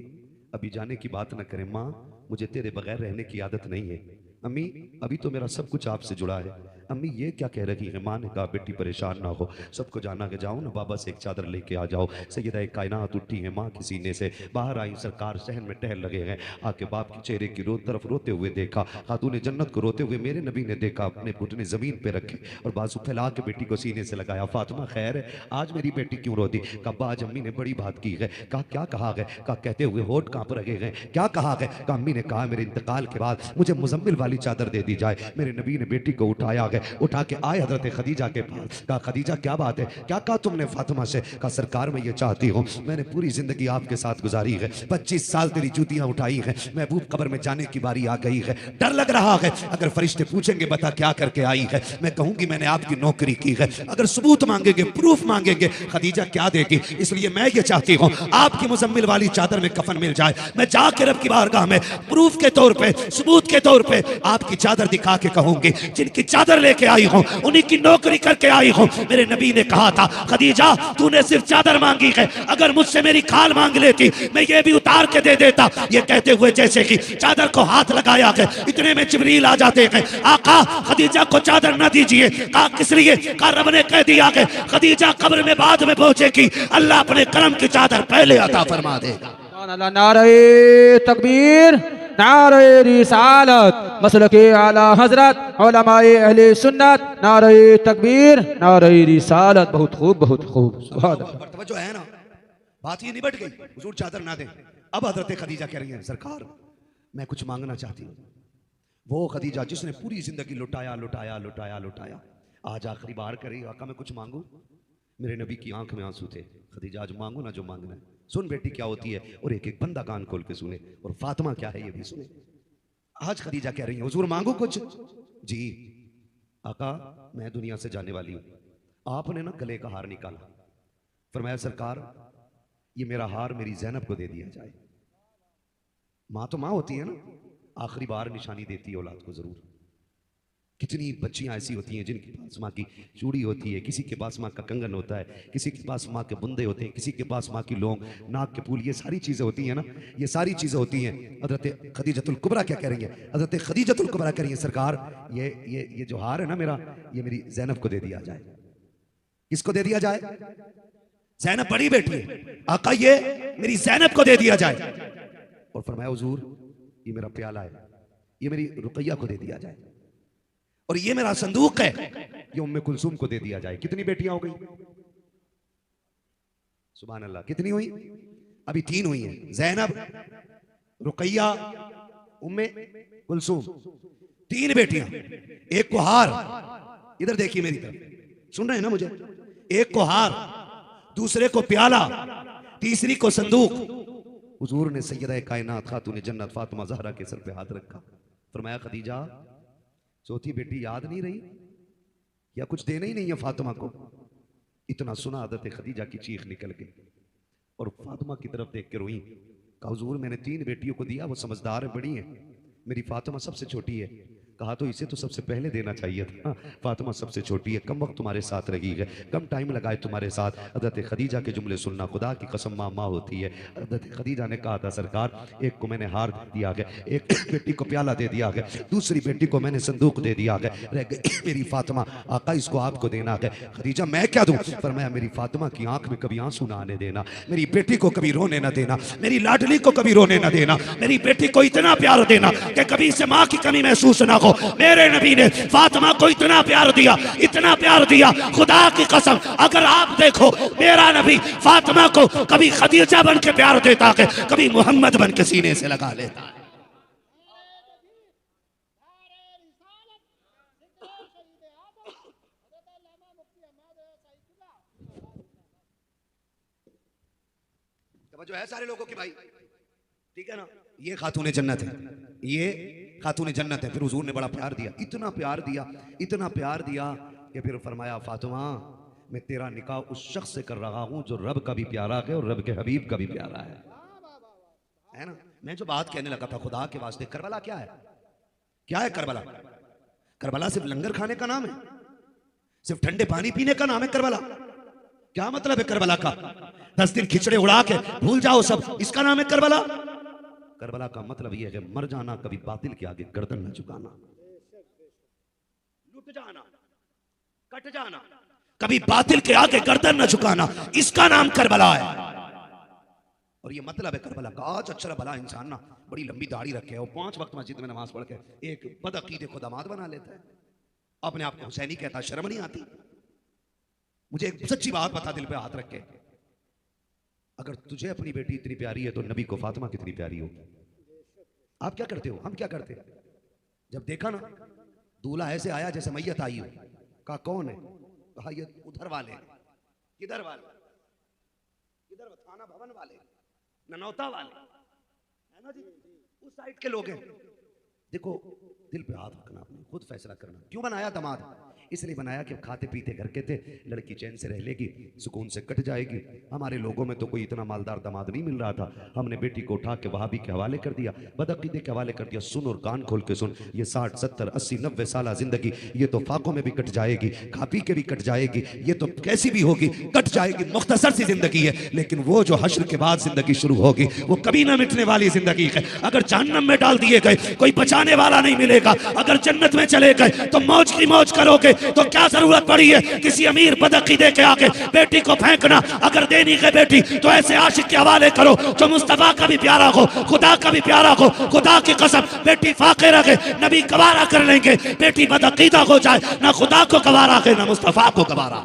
अभी जाने की बात न करें माँ, मुझे तेरे बगैर रहने की आदत नहीं है। अम्मी अभी तो मेरा सब कुछ आपसे जुड़ा है। अम्मी ये क्या कह रही है? माँ ने कहा बेटी परेशान ना हो, सबको जाना के जाओ ना बाबा से एक चादर लेके आ जाओ। सैयदा कायनात उठी है माँ के सीने से, बाहर आई सरकार सहन में टहल लगे हैं। आके बाप के चेहरे की तरफ रोते हुए देखा, खातून जन्नत को रोते हुए मेरे नबी ने देखा, अपने घुटने जमीन पे रखे और बाजू फैला के बेटी को सीने से लगाया। फातिमा खैर है, आज मेरी बेटी क्यों रोती? कहा आज अम्मी ने बड़ी बात की है। कहा क्या कहा गया? कहा कहते हुए होठ कांप रहे हैं। क्या कहा गया? कहा अम्मी ने कहा मेरे इंतकाल के बाद मुझे मुजम्मिल वाली चादर दे दी जाए। मेरे नबी ने बेटी को उठाया गया, उठा के आए हजरत खदीजा के पास। कहा खदीजा क्या बात है, क्या कहा तुमने फातिमा से? कहा सरकार मैं ये चाहती हूँ, मैंने पूरी जिंदगी आपके साथ गुजारी है, 25 साल तेरी जूतियां उठाई हैं, महबूब कब्र में जाने की बारी आ गई है, डर लग रहा है अगर फरिश्ते पूछेंगे बता क्या करके आई है, मैं कहूंगी मैंने आपकी नौकरी की है। अगर सबूत मांगेंगे, प्रूफ मांगेंगे, खदीजा क्या देगी? इसलिए मैं ये चाहती हूँ आपकी मुजम्मिल वाली चादर में कफन मिल जाए, मैं जाके रब की बारगाह में प्रूफ के तौर पे, सबूत के तौर पे आपकी चादर दिखा के कहूंगी जिनकी चादर लेके आई हूं उन्हीं की नौकरी करके आई हूं। मेरे नबी ने कहा था खदीजा तूने सिर्फ चादर मांगी है, अगर मुझसे मेरी खाल मांग लेती मैं ये भी उतार के दे देता। ये कहते हुए जैसे कि चादर को हाथ लगाया है, इतने में जिब्रील आ जाते हैं। आका खदीजा को चादर न दीजिए। कहा किस लिए? कहा रब ने कह दिया है खदीजा कब्र में बाद में पहुंचेगी, अल्लाह अपने करम की चादर पहले अता फरमा देगा। नारे तकबीर, नारे रिसालत, मसलके आला हजरत, उलमाए अहले सुन्नत, नारे तकबीर, नारे रिसालत। बहुत खूब, बहुत खूब। सुभान अल्लाह। जो है ना बात ये निबट गई, हुजूर चादर ना दे। अब हजरत खदीजा कह रही है सरकार मैं कुछ मांगना चाहती हूँ। वो खदीजा जिसने पूरी जिंदगी लुटाया लुटाया लुटाया लुटाया, आज आखिरी बार करी आका मैं कुछ मांगू। मेरे नबी की आंख में आंसू थे। खदीजा आज मांगू ना जो मांगना है, सुन बेटी क्या होती है, और एक एक बंदा कान खोल के सुने, और फातिमा क्या है ये भी सुने। आज खदीजा कह रही है हुजूर मांगू कुछ? जी आका मैं दुनिया से जाने वाली हूं। आपने ना गले का हार निकाला, फरमाया सरकार ये मेरा हार मेरी ज़ैनब को दे दिया जाए। माँ तो माँ होती है ना, आखिरी बार निशानी देती है औलाद को जरूर। कितनी बच्चियां ऐसी होती हैं जिनके पास माँ की चूड़ी होती है, किसी के पास माँ का कंगन होता है, किसी के पास माँ के बुंदे होते हैं, किसी के पास माँ की लौंग, नाक के फूल, ये सारी चीज़ें होती हैं ना, ये सारी चीज़ें होती हैं। हज़रत खदीजतुल कुबरा क्या कह रही है? हज़रत खदीजतुल कुबरा कह रही है सरकार ये जो हार है ना मेरा, ये मेरी ज़ैनब को दे दिया जाए। किसको दे दिया जाए? ज़ैनब बड़ी बेटी है, आका ये मेरी ज़ैनब को दे दिया जाए। और फरमाया हुजूर ये मेरा प्याला है, ये मेरी रुकैया को दे दिया जाए, और ये मेरा संदूक है, ये उम्मे कुलसूम को दे दिया जाए। कितनी बेटियां हो गई? सुभान अल्लाह। कितनी हुई? अभी 3 हुई हैं, ज़ैनब, रुकैया, उम्मे कुलसूम, 3 बेटियां। एक को हार, इधर देखिए मेरी तरफ, सुन रहे हैं ना मुझे? एक को हार, दूसरे को प्याला, तीसरी को संदूक। हुजूर ने सैयदा कायनात खातून जन्नत फातिमा ज़हरा के सर पे हाथ रखा, फरमाया खदीजा चौथी बेटी याद नहीं रही या कुछ देना ही नहीं है फातिमा को? इतना सुना हज़रत खदीजा की चीख निकल गई और फातिमा की तरफ देख के रोई। कहा हुजूर मैंने 3 बेटियों को दिया, वो समझदार है, बड़ी है, मेरी फातिमा सबसे छोटी है। कहा तो इसे तो सबसे पहले देना चाहिए था, फातिमा सबसे छोटी है, कम वक्त तुम्हारे साथ रही है, कम टाइम लगाए तुम्हारे साथ। हज़रत खदीजा के जुमले सुनना, खुदा की कसम माँ माँ होती है। हज़रत खदीजा ने कहा था सरकार एक को मैंने हार दिया गया, एक बेटी को प्याला दे दिया गया, दूसरी बेटी को मैंने संदूक दे दिया गया, रह गई मेरी फातिमा, आका इसको आपको देना है। खदीजा मैं क्या दूँ? फरमाया मेरी फातिमा की आंख में कभी आंसू ना आने देना, मेरी बेटी को कभी रोने ना देना, मेरी लाडली को कभी रोने ना देना, मेरी बेटी को इतना प्यार देना कि कभी इसे माँ की कमी महसूस ना हो। मेरे नबी ने फातिमा को इतना प्यार दिया, इतना प्यार दिया, खुदा की कसम अगर आप देखो मेरा नबी फातिमा को कभी खदीजा बन के प्यार देता है, कभी मोहम्मद बन के सीने से लगा लेता है। जो है सारे लोगों की भाई, ठीक है ना? ये खातून जन्नत है, ये खातून जन्नत है। फिर हुजूर ने बड़ा प्यार दिया, इतना प्यार दिया, इतना प्यार दिया कि फिर फरमाया फातिमा मैं तेरा निकाह उस शख्स से कर रहा हूं जो रब का भी प्यारा है और रब के हबीब का भी प्यारा है ना? मैं जो बात कहने लगा था खुदा के वास्ते, करबला क्या है? क्या है करबला? करबला सिर्फ लंगर खाने का नाम है, सिर्फ ठंडे पानी पीने का नाम है करबला? क्या मतलब है करबला का? 10 दिन खिचड़े उड़ा के भूल जाओ सब, इसका नाम है करबला? करबला का मतलब यह है मर जाना, कभी बातिल के आगे गर्दन न झुकाना, लुट जाना, कट जाना, कभी बातिल के आगे गर्दन न झुकाना, इसका नाम करबला है। और ये मतलब है करबला का। आज अच्छा भला इंसान ना बड़ी लंबी दाढ़ी रखे है और 5 वक्त मस्जिद में नमाज पढ़ के एक बदअकीदे को दामाद बना लेता है, अपने आप को हुसैनी कहता, शर्म नहीं आती? मुझे एक सच्ची बात बता, दिल पे हाथ रख के, अगर तुझे अपनी बेटी इतनी प्यारी है तो नबी को फातिमा कितनी प्यारी होगी? आप क्या करते हो, हम क्या करते हैं? जब देखा ना दूल्हा ऐसे आया जैसे मैयत आई हो, कहा कौन है? कहा ये उधर वाले। किधर वाले? किधर? थाना भवन वाले, ननौता वाले, है ना जी, उस साइड के लोग हैं। देखो दिल पे हाथ रखना, आपने खुद फैसला करना। क्यों बनाया दामाद? इसलिए बनाया कि खाते पीते घर के थे, लड़की चैन से रह लेगी, सुकून से कट जाएगी। हमारे लोगों में तो कोई इतना मालदार दामाद नहीं मिल रहा था, हमने बेटी को उठा के वहाबी के हवाले कर दिया, बदअकीदे के हवाले कर दिया। सुन और कान खोल के सुन, ये 60, 70, 80, 90 साल जिंदगी ये तो फाकों में भी कट जाएगी, खा पी के भी कट जाएगी, ये तो कैसी भी होगी कट जाएगी, मुख्तसर सी जिंदगी है। लेकिन वो जो हश्र के बाद जिंदगी शुरू होगी वो कभी ना मिटने वाली जिंदगी है। अगर जहन्नम में डाल दिए गए कोई बचाने वाला नहीं मिलेगा, अगर जन्नत में चले गए तो मौज की मौज करोगे। तो क्या जरूरत पड़ी है किसी अमीर बदअकीदे के आगे बेटी को फेंकना? अगर देनी है बेटी तो ऐसे आशिक के हवाले करो जो मुस्तफा का भी प्यारा हो, खुदा का भी प्यारा हो। खुदा की कसम बेटी फाके रखे, नबी गवारा कर लेंगे। बेटी बदअकीदा हो जाए, ना खुदा को गवारा है ना मुस्तफा को गवारा।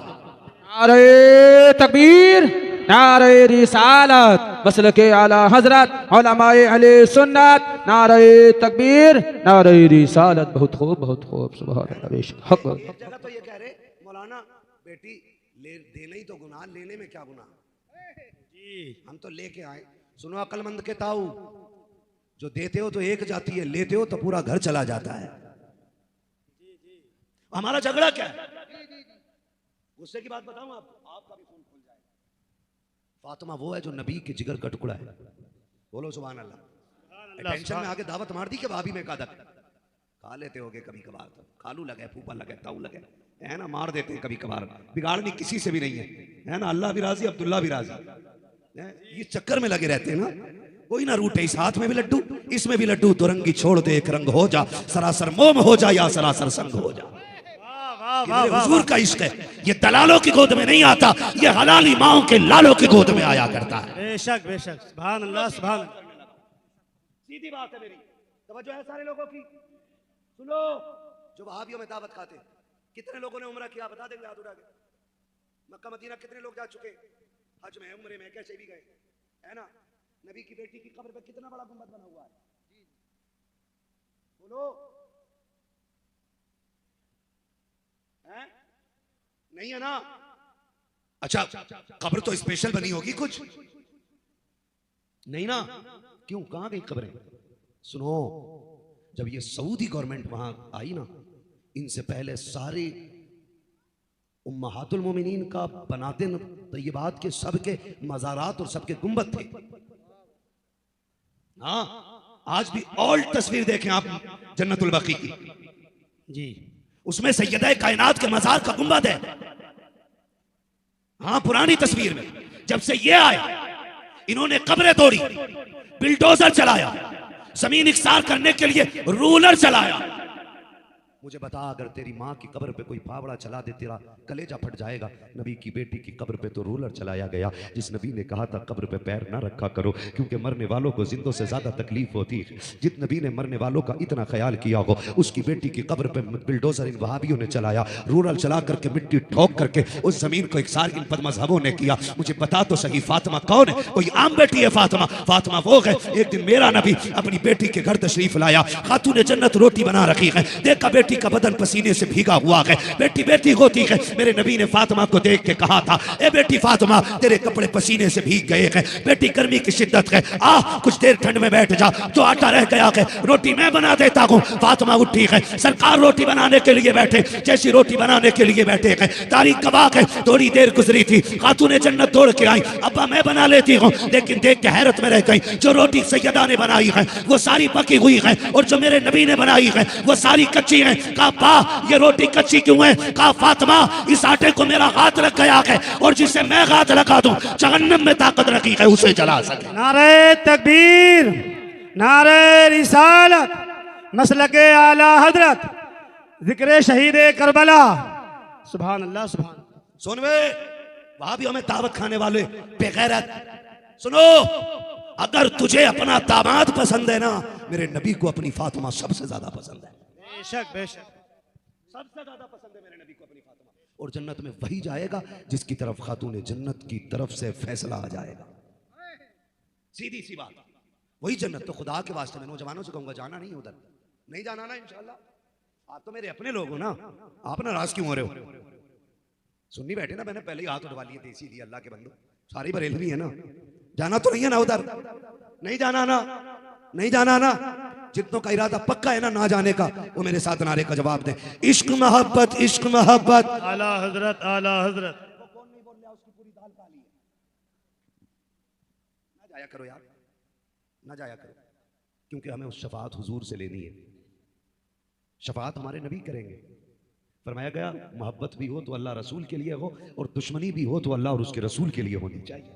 नारे तकबीर, नारे रिसालत, मसलके आला हजरत उलमाए अहले सुन्नत, नारे तकबीर, नारे रिसालत। बहुत खूब, बहुत खूब, सुभान अल्लाह, बेशक हक। एक जगह तो ये कह रहे मौलाना बेटी ले देना ही तो गुनाह, लेने में क्या गुनाह? जी हम तो लेके आए। सुनो अक्लमंद के ताऊ, जो देते हो तो एक जाती है, लेते हो तो पूरा घर चला जाता है। हमारा झगड़ा क्या है? गुस्से की बात बताऊं आपका भी खून खुल जाए। फातिमा वो है जो नबी के जिगर का टुकड़ा है। बोलो सुभान अल्लाह। टेंशन में आके दावत मार दी कि भाभी में कादक खा लेते होगे कभी कभार, तो खालू लगे, फूफा लगे, ताऊ लगे, है ना, मार देते हैं कभी कभार। बिगाड़नी किसी से भी नहीं है ना, अल्लाह भी राजी, अब्दुल्ला भी राजी, ये चक्कर में लगे रहते हैं ना। कोई ना रूठे, इस हाथ में भी लड्डू, इसमें भी लड्डू, तो रंगी छोड़ दे एक रंग हो जा, सरासर मोम हो जा या सरासर संग हो जा। हुजूर का इश्क है, ये दलालों की गोद में नहीं आता, ये हलाली माओं के लालों की गोद में आया करता है। बेशक बेशक, सुभान अल्लाह, सुभान। सीधी बात है मेरी, तवज्जो है सारे लोगों की। सुनो, जो वहाबियों में दावत खाते, कितने लोगों ने उम्रा किया? बता देंगे हाथ उठा के। मक्का मदीना कितने लोग जा चुके? हज में, उम्रे में, कैसे भी गए, है ना? नबी की बेटी की कब्र पे कितना बड़ा गुंबद बना हुआ है? बोलो, है? नहीं है ना? अच्छा, कब्र तो स्पेशल बनी होगी कुछ, नहीं ना? क्यों, कहां गई कब्रें? सुनो, जब ये सऊदी गवर्नमेंट वहां आई ना, इनसे पहले सारे उम्महातुल मोमिनीन का बनाते तैयबात के सबके मज़ारात और सबके गुंबद थे। हाँ, आज भी ओल्ड तस्वीर देखें आप जन्नतुल बकी की, जी, उसमें सैयदा कायनात के मज़ार का गुंबद है। हाँ, पुरानी तस्वीर में। जब से ये आए, इन्होंने कब्रें तोड़ी, बिल्डोजर चलाया, जमीन इकसार करने के लिए रूलर चलाया। मुझे बता, अगर तेरी माँ की कब्र पे कोई फावड़ा चला दे, तेरा कलेजा फट जाएगा। नबी की बेटी की कब्र पे तो रूलर चलाया गया, जिस नबी ने कहा था कब्र पे पैर ना रखा करो, क्योंकि मरने वालों को जिंदों से ज्यादा तकलीफ होती है। जिस नबी ने मरने वालों का इतना ख्याल किया हो, उसकी बेटी की कब्र पे बिल्डोजर इन वहाबियों ने चलाया, रूलर चला करके, मिट्टी ठोक करके उस जमीन को इकसार इन बदमज़हबों ने किया। मुझे बता तो सही, फातिमा कौन है? कोई आम बेटी है फातिमा? फातिमा वो है, एक दिन मेरा नबी अपनी बेटी के घर तशरीफ लाया, खातून जन्नत रोटी बना रखी है, देखा बेटी का बदन पसीने से भीगा हुआ है, बेटी बेटी होती है। मेरे नबी ने फातिमा को देख के कहा था, ए बेटी फातिमा, तेरे कपड़े पसीने से भीग गए हैं, बेटी गर्मी की शिद्दत है, आ कुछ देर ठंड में बैठ जा, जो आटा रह गया है रोटी मैं बना देता हूँ। फातिमा उठी है, सरकार रोटी बनाने के लिए बैठे, जैसी रोटी बनाने के लिए बैठे हैं, तारीख कबाक है, थोड़ी देर गुजरी थी, खातून जन्नत दौड़ के आई, अब्बा मैं बना लेती हूँ, लेकिन देख के हैरत में रह गई, जो रोटी सैयदा ने बनाई है वो सारी पकी हुई है, और जो मेरे नबी ने बनाई है वो सारी कच्ची है। कहा बा, ये रोटी कच्ची क्यों है? कहा फातिमा, इस आटे को मेरा हाथ लग गया है, और जिसे मैं हाथ लगा दूं जहन्नम में ताकत रखी है उसे जला सके। नारे तकबीर, नारे रिसालत मसलके आला हजरत जिक्र शहीद करबला। सुभान अल्लाह सुभान। सुन वे वहां भी हमें दावत खाने वाले बेगैरत, सुनो, अगर तुझे अपना दामाद पसंद है ना, मेरे नबी को अपनी फातिमा सबसे ज्यादा पसंद है। बेशक बेशक सबसे ज्यादा पसंद है मेरे नबी को अपनी फातिमा। और जन्नत में वही जाएगा जिसकी तरफ खातून जन्नत की तरफ से फैसला आ जाएगा। सीधी सी बात, वही जन्नत। तो खुदा के वास्ते मैं नौजवानों से कहूंगा, जाना नहीं उधर, नहीं जाना ना इंशाल्लाह। आप तो मेरे अपने लोग हो ना, आप नाराज क्यों हो रहे हो? सुननी बैठे ना, मैंने पहले ही हाथ उठवा लिए थे, इसीलिए अल्लाह के बंदो सारी बरेलवी है ना। जाना तो नहीं है ना उधर, नहीं जाना ना, नहीं जाना ना। जितनों का इरादा पक्का है ना जाने का, वो मेरे साथ नारे का जवाब दे। इश्क मोहब्बत, इश्क मोहब्बत। आला हजरत आला हजरत। कौन नहीं बोल रहा उसकी पूरी दाल काली है। ना जाया करो यार, ना जाया करो, क्योंकि हमें उस शफाअत हुजूर से लेनी है। शफाअत हमारे नबी करेंगे। फरमाया गया मोहब्बत भी हो तो अल्लाह रसूल के लिए हो, और दुश्मनी भी हो तो अल्लाह और उसके रसूल के लिए होनी चाहिए।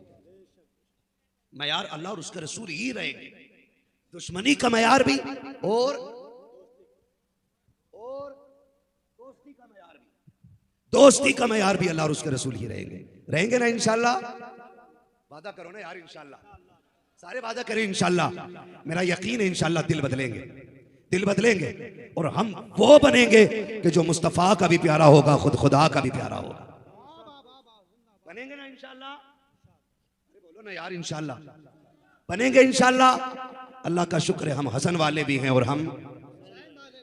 मयार अल्लाह और उसके रसूल ही रहेंगे, दुश्मनी का मयार भी और दोस्ती का मयार भी, दोस्ती का मयार भी अल्लाह और उसके रसूल ही रहेंगे। रहेंगे ना इंशाल्लाह? वादा करो ना यार इंशाल्लाह, सारे वादा करें इंशाल्लाह। मेरा यकीन है इंशाल्लाह दिल बदलेंगे, दिल बदलेंगे, और हम वो बनेंगे कि जो मुस्तफा का भी प्यारा होगा, खुद खुदा का भी प्यारा होगा। बनेंगे ना इंशाल्लाह? बोलो ना यार इंशाल्लाह, बनेंगे इंशाल्लाह। अल्लाह का शुक्र है हम हसन वाले भी हैं, और हम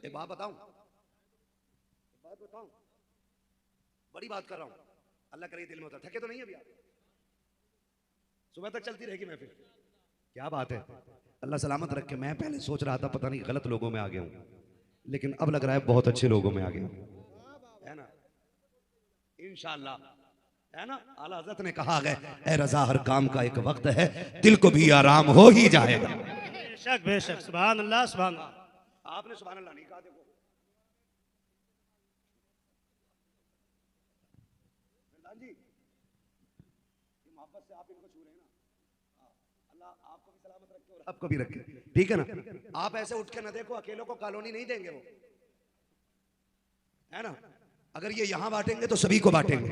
एक बात बताऊं, बड़ी बात कर रहा हूं, अल्लाह करे दिल में होता। थके तो नहीं अभी आप? सुबह तक चलती रहेगी महफिल। क्या बात है, अल्लाह सलामत रखे। मैं पहले सोच रहा था पता नहीं गलत लोगों में आ गया हूं, लेकिन अब लग रहा है बहुत अच्छे लोगों में आ गया हूं, है ना इंशाल्लाह, है ना। आला हज़रत ने कहा है, ए रज़ा हर काम का एक वक्त है, दिल को भी आराम हो ही जाएगा। बेशक बेशक। सुभान अल्लाह सुभान अल्लाह। आपने सुभान अल्लाह नहीं कहा। देखो जी, मोहब्बत से आप इनको छू रहे हैं ना, अल्लाह आपको भी सलामत रखे और आपको भी रखे, ठीक है ना। आप ऐसे उठ के ना देखो, अकेलों को कॉलोनी नहीं देंगे वो, है ना। अगर ये यहां बांटेंगे तो सभी को बांटेंगे,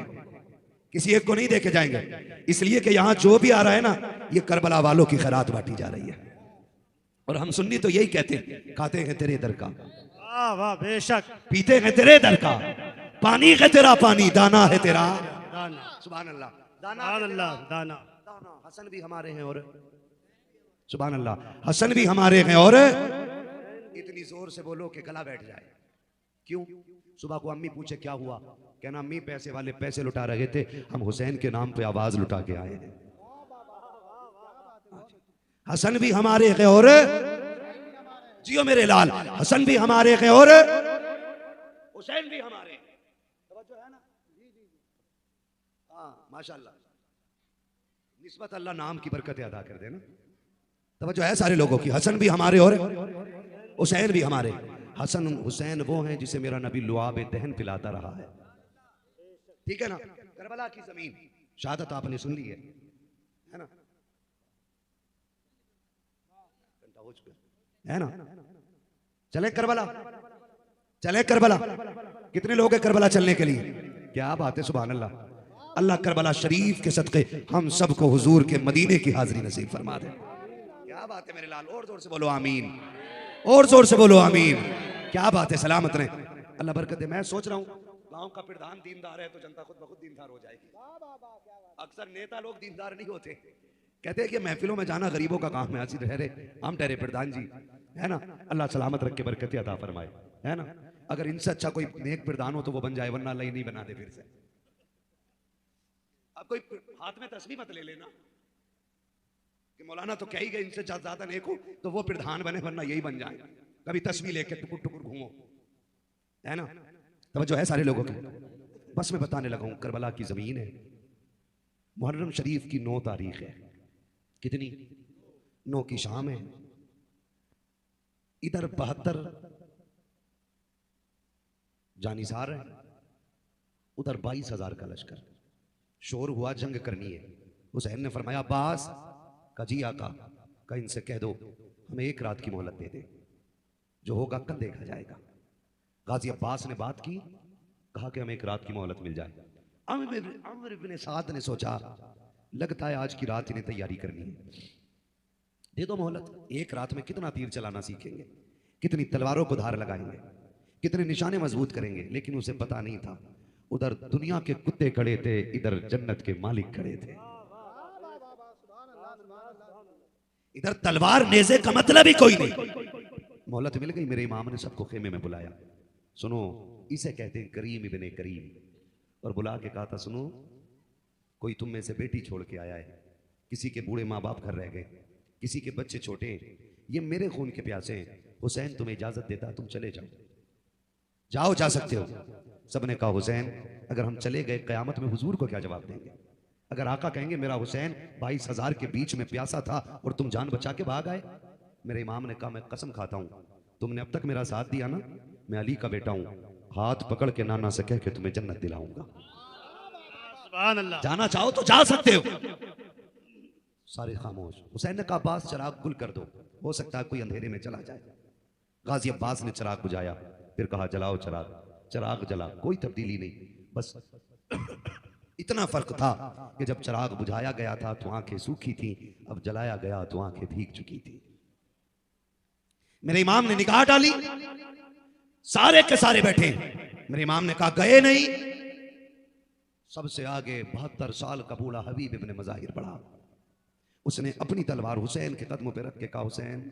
किसी एक को नहीं देके जाएंगे। इसलिए कि यहां जो भी आ रहा है ना, ये करबला वालों की खैरात बांटी जा रही है। और हम सुन्नी तो यही कहते हैं, खाते हैं तेरे दर का, वाह वाह बेशक। पीते हैं तेरे दर का, पानी है तेरा पानी, दाना है तेरा दाना। सुभान अल्लाह, दाना सुभान अल्लाह दाना। दाना। हसन भी हमारे हैं और सुभान अल्लाह, हसन भी हमारे हैं। और इतनी जोर से बोलो कि गला बैठ जाए। क्यों? सुबह को अम्मी पूछे क्या हुआ, कहना अम्मी पैसे वाले पैसे लुटा रहे थे, हम हुसैन के नाम पे आवाज लुटा के आए हैं। हसन भी हमारे हैं और जियो मेरे लाल, हसन भी हमारे हैं और हुसैन भी हमारे हैं। तवज्जो है ना? हाँ माशाल्लाह, निस्बत अल्लाह नाम की बरकत अदा कर देना। तवज्जो है सारे लोगों की। हसन भी हमारे और हुसैन भी हमारे। हसन हुसैन वो हैं जिसे मेरा नबी लुआब दहन पिलाता रहा है, ठीक है ना। करबला की जमीन, शहादत आपने सुन ली है ना, है ना। चले करबला, चले करबला। कितने लोग हैं करबला चलने के लिए? क्या बात है, सुभान अल्लाह। अल्लाह करबला शरीफ के सदके हम सबको हुजूर के मदीने की हाजिरी नसीब फरमा दे। क्या बात है मेरे लाल, और जोर से बोलो आमीन, और जोर से बोलो आमीन। क्या बात है, सलामत रहे, अल्लाह बरकत दे। मैं सोच रहा हूँ गांव का प्रधान दीनदार है तो जनता खुद ब खुद दीनदार हो जाएगी। अक्सर नेता लोग दीनदार नहीं होते, कहते हैं कि महफिलों में जाना गरीबों का काम है। आज ठहरे, हम ठहरे प्रधान जी, है ना। अल्लाह सलामत रख के बरकत अता फरमाए, है ना। अगर इनसे अच्छा कोई नेक प्रधान हो तो वो बन जाए, वरना अल्लाह ही नहीं बना दे फिर से। अब कोई हाथ में तस्बीह मत ले लेना कि मौलाना तो कह ही गए इनसे ज्यादा नेक हो तो वो प्रधान बने, वरना यही बन जाए। कभी तस्बीह लेके टुकुर टुकुर घूमो, है ना। तवज्जो है सारे लोगों की। बस मैं बताने लगा हूं, करबला की जमीन है, मुहर्रम शरीफ की 9 तारीख है। कितनी? 9 की शाम है। इधर 72 जानिसार है, उधर 22,000 का लश्कर। शोर हुआ, जंग करनी है। हुसैन ने फरमाया अब्बास का, जी आका का, इनसे कह दो हमें एक रात की मोहलत दे दे, जो होगा कल देखा जाएगा। गाजी अब्बास ने बात की, कहा कि हमें एक रात की मोहलत मिल जाए। अम्र इब्न साद ने सोचा, लगता है आज की रात इन्हें तैयारी करनी है, दे दो मोहलत। एक रात में कितना तीर चलाना सीखेंगे, कितनी तलवारों को धार लगाएंगे, कितने निशाने मजबूत करेंगे। लेकिन उसे पता नहीं था, उधर दुनिया के कुत्ते खड़े थे, इधर जन्नत के मालिक खड़े थे। इधर तलवार नेज़े का मतलब ही कोई नहीं। मोहलत मिल गई, मेरे इमाम ने सबको खेमे में बुलाया। सुनो, इसे कहते हैं करीम इब्ने करीम। और बुला के कहा था, सुनो, कोई तुम में से बेटी छोड़ के आया है, किसी के बूढ़े माँ बाप घर रह गए, किसी के बच्चे छोटे हैं, ये मेरे खून के प्यासे हैं। हुसैन तुम्हें इजाजत देता, तुम चले जाओ, जाओ, जा सकते हो। सबने कहा, हुसैन अगर हम चले गए कयामत में हुजूर को क्या जवाब देंगे? अगर आका कहेंगे मेरा हुसैन 22,000 के बीच में प्यासा था और तुम जान बचा के भाग आए। मेरे इमाम ने कहा, मैं कसम खाता हूं, तुमने अब तक मेरा साथ दिया ना, मैं अली का बेटा हूं, हाथ पकड़ के नाना से कह के तुम्हें जन्नत दिलाऊंगा। सुभान अल्लाह। जाना चाहो तो जा सकते हो। सारे खामोश। हुसैन ने कहा, अब्बास चराग गुल कर दो, हो सकता है कोई अंधेरे में चला जाए। गाजी अब्बास ने चराग बुझाया, फिर कहा, जलाओ चराग। चराग जला, कोई तब्दीली नहीं, बस इतना फर्क था कि जब चराग बुझाया गया था तो आंखें सूखी थी, अब जलाया गया तो आंखें भीग चुकी थी। मेरे इमाम ने निगाह डाली, सारे के सारे बैठे। मेरे इमाम ने कहा, गए नहीं। सबसे आगे 72 साल का बूढ़ा हबीब इब्ने मज़ाहिर पड़ा। उसने अपनी तलवार हुसैन के कदमों पर रख के कहा, हुसैन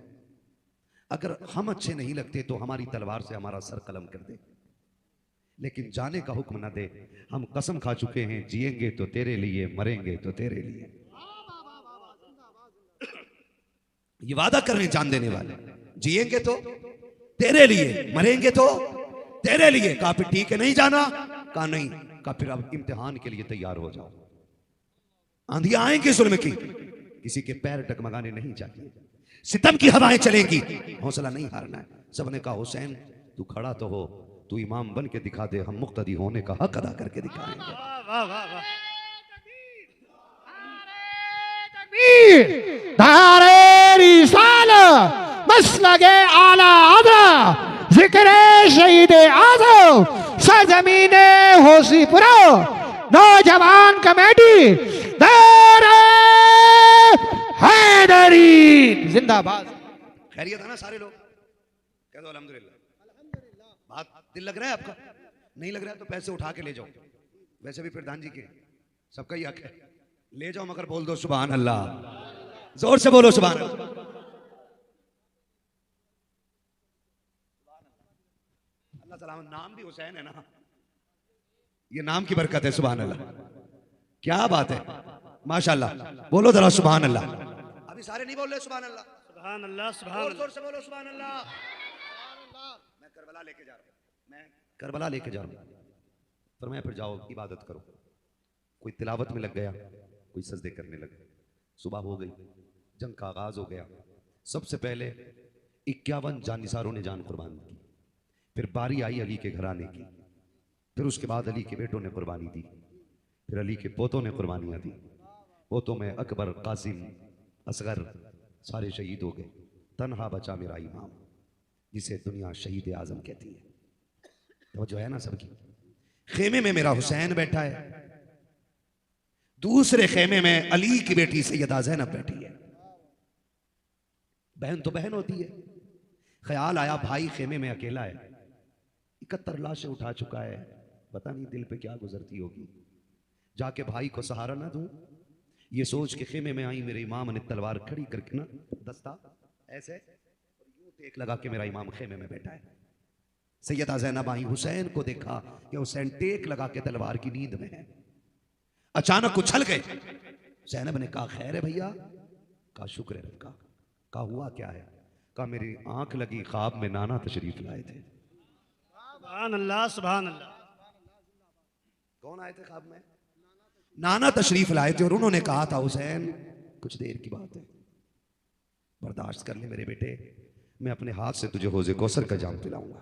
अगर हम अच्छे नहीं लगते तो हमारी तलवार से हमारा सर कलम कर दे, लेकिन जाने का हुक्म न दे। हम कसम खा चुके हैं, जिएंगे तो तेरे लिए, मरेंगे तो तेरे लिए। ये वादा कर रहे हैं जान देने वाले, जिएंगे तो तेरे लिए, मरेंगे तो तेरे लिए। कहा, फिर ठीक है, नहीं जाना? कहा, नहीं। कहा, फिर अब इम्तिहान के लिए तैयार हो जाओ। आंधियां आएंगी जुल्म की, किसी के पैर टकमगाने नहीं चाहिए, सितम की हवाएं चलेंगी, हौसला नहीं हारना है। सबने कहा, हुसैन तू खड़ा तो हो, तू इमाम बन के दिखा दे, हम मुक्तदी होने का हक अदा करके दिखाएंगे। वाह वाह वाह। धारे रिसालत मसलके आला हज़रत ज़िक्र शहीद आज़म सरज़मीने होसीपुरा नौजवान कमेटी दारे हैदरी जिंदाबाद। खैरियत है ना सारे लोग? कह दो अल्हम्दुलिल्लाह। बात दिल लग रहा है आपका? नहीं लग रहा है तो पैसे उठा के ले जाओ, वैसे भी प्रधान जी के सबका ही हक है, ले जाओ, मगर बोल दो सुभान अल्लाह, जोर से बोलो सुभान अल्लाह। अल्लाह सलाम, नाम भी हुसैन है ना, ये नाम की बरकत है। सुभान अल्लाह, क्या बात है, माशाल्लाह। बोलो जरा सुभान अल्लाह। अभी सारे नहीं बोल रहे सुभान अल्लाह। सुभान अल्लाह। सुभान जोर अल्लाह। से बोलो सुभान अल्लाह। मैं करबला लेके जा रहा हूँ, मैं करबला लेके जा रहा हूँ। फरमाया, फिर जाओ इबादत करो। कोई तिलावत में लग गया, कोई सजदे करने लग गया। सुबह हो गई, जंग का आगाज हो गया। सबसे पहले 51 जानिसारों ने जान कुर्बान की। फिर बारी आई अली के घराने की, फिर उसके बाद अली के बेटों ने कुर्बानी दी, फिर अली के पोतों ने कुर्बानियां दी। पोतों में अकबर, कासिम, असगर सारे शहीद हो गए। तन्हा बचा मेरा इमाम, जिसे दुनिया शहीद आजम कहती है। तो जो है ना सबकी, खेमे में मेरा हुसैन बैठा है, दूसरे खेमे में अली की बेटी सैयदा ज़ैनब बैठी है। बहन तो बहन होती है। ख्याल आया भाई खेमे में अकेला है, 71 लाशें उठा चुका है, पता नहीं दिल पे क्या गुजरती होगी। जाके भाई को सहारा ना दूं, ये सोच के खेमे में आई। मेरे इमाम ने तलवार खड़ी करके ना दस्ता ऐसे यूं टेक लगा के मेरा इमाम खेमे में बैठा है। सैयदा ज़ैनब आई, हुसैन को देखा कि हुसैन टेक लगा के तलवार की नींद में है। अचानक उछल गए। ज़ैनब ने कहा, खैर है भैया? कहा, शुक्र है रब का। कहा, हुआ क्या है? कहा, मेरी आंख लगी, ख्वाब में नाना तशरीफ लाए थे। सुभान अल्लाह। सुभान अल्लाह। कौन आए थे ख्वाब में? नाना तशरीफ लाए थे और उन्होंने कहा था, हुसैन कुछ देर की बात है, बर्दाश्त कर ले मेरे बेटे, मैं अपने हाथ से तुझे हौज़े कौसर का जाम पिलाऊंगा,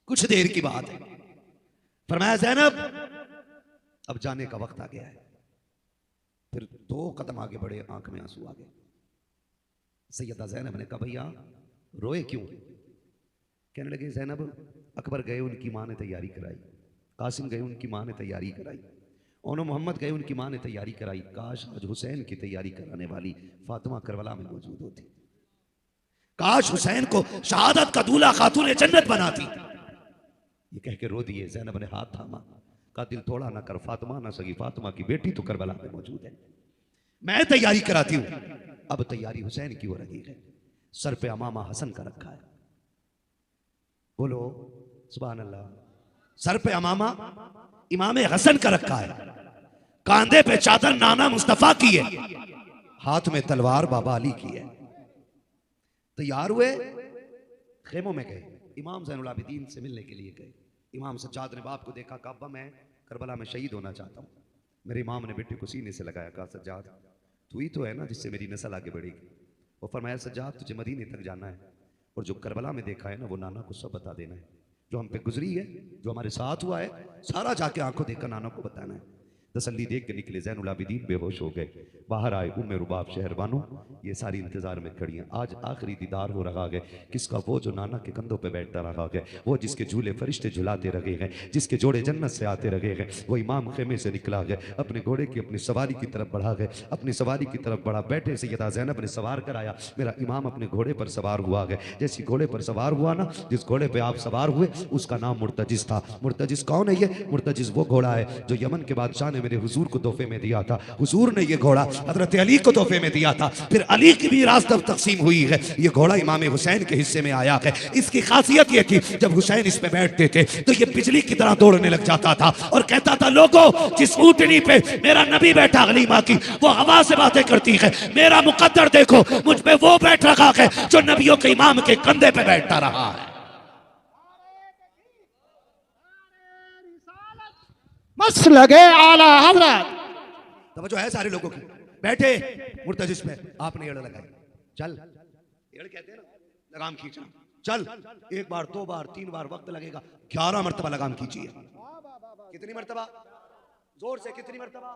कुछ देर की बात है। फरमाया, ज़ैनब अब जाने का वक्त आ गया है। फिर 2 कदम आगे बढ़े, आंख में आंसू आ गए। सैयदा ज़ैनब ने कहा भैया रोए क्यों? कहने लगे ज़ैनब अकबर गए उनकी माँ ने तैयारी कराई, कासिम गए उनकी माँ ने तैयारी कराई, ओनो मोहम्मद गए उनकी माँ ने तैयारी कराई, काश आज हुसैन की तैयारी कराने वाली फातिमा करबला में मौजूद होती, काश हुसैन को शहादत का दूल्हा खातून जन्नत बनाती। ये कह के रो दिए। ज़ैनब ने हाथ थामा, का दिल थोड़ा ना कर, फातिमा ना सगी, फातिमा की बेटी तो करबला में मौजूद है, मैं तैयारी कराती हूं। अब तैयारी हुसैन की हो रही है, सर पे अमामा हसन का रखा है, बोलो सुभान अल्लाह, सर पे अमामा इमाम हसन का रखा है, कांधे पे चादर नाना मुस्तफा की है, हाथ में तलवार बाबा अली की है। तैयार हुए, खेमों में गए, इमाम ज़ैनुल आबिदीन से मिलने के लिए गए। इमाम सज्जाद ने बाप को देखा, कहा अब्बा मैं करबला में शहीद होना चाहता हूँ। मेरे इमाम ने बेटे को सीने से लगाया, कहा सज्जाद तू ही तो है ना जिससे मेरी नस्ल आगे बढ़ेगी। वो फरमाया सज्जाद तुझे मदीने तक जाना है और जो करबला में देखा है ना वो नाना को सब बता देना है, जो हम पे गुजरी है, जो हमारे साथ हुआ है, सारा जाके आंखों देखकर नाना को बताना है। तसल्ली देख के निकले। ज़ैनुल आबिदीन बेहोश हो गए, बाहर आए, उम्मे रुबाब शहरबानो ये सारी इंतजार में खड़ी हैं, आज आखिरी दीदार हो रहा है किसका? वो जो नाना के कंधों पे बैठता रहा है, वो जिसके झूले फरिश्ते झुलाते रहे हैं, जिसके जोड़े जन्नत से आते रहे हैं। वो इमाम खेमे से निकला है, अपने घोड़े की अपनी सवारी की तरफ बढ़ा गए, अपनी सवारी की तरफ बढ़ा, बैठे सैयदा ज़ैनब ने सवार कराया, मेरा इमाम अपने घोड़े पर सवार हुआ है। जैसी घोड़े पर सवार हुआ ना, जिस घोड़े पर आप सवार हुए उसका नाम मुर्तजिज़ था। मुर्तजिज़ कौन है ये? मुर्तजिज़ वो घोड़ा है जो यमन के बादशाह ने मेरे हुजूर को तोहफे में दिया था। हुजूर ने ये घोड़ा हजरत अली को तोहफे में दिया था, फिर अली की भी रास तब तकसीम हुई है, ये घोड़ा इमाम हुसैन के हिस्से में आया है। इसकी खासियत ये थी जब हुसैन इस पे बैठते थे तो ये बिजली की तरह दौड़ने लग जाता था और कहता था लोगों जिस ऊंटनी पे मेरा नबी बैठा गलीमा की वो हवा से बातें करती है, मेरा मुकद्दर देखो मुझ पे वो बैठ रखा है जो नबियों के इमाम के कंधे पे बैठता रहा है। मसलके आला हज़रत। तवज्जो है सारे लोगों की। बैठे मुर्तजिज़ पे, आपने एड़ लगाई, चल, एड़ कहते हैं ना लगाम खींचना, चल, एक बार, दो बार, तीन बार, वक्त लगेगा, 11 मरतबा लगाम खींचिए। कितनी मरतबा? जोर से कितनी मरतबा?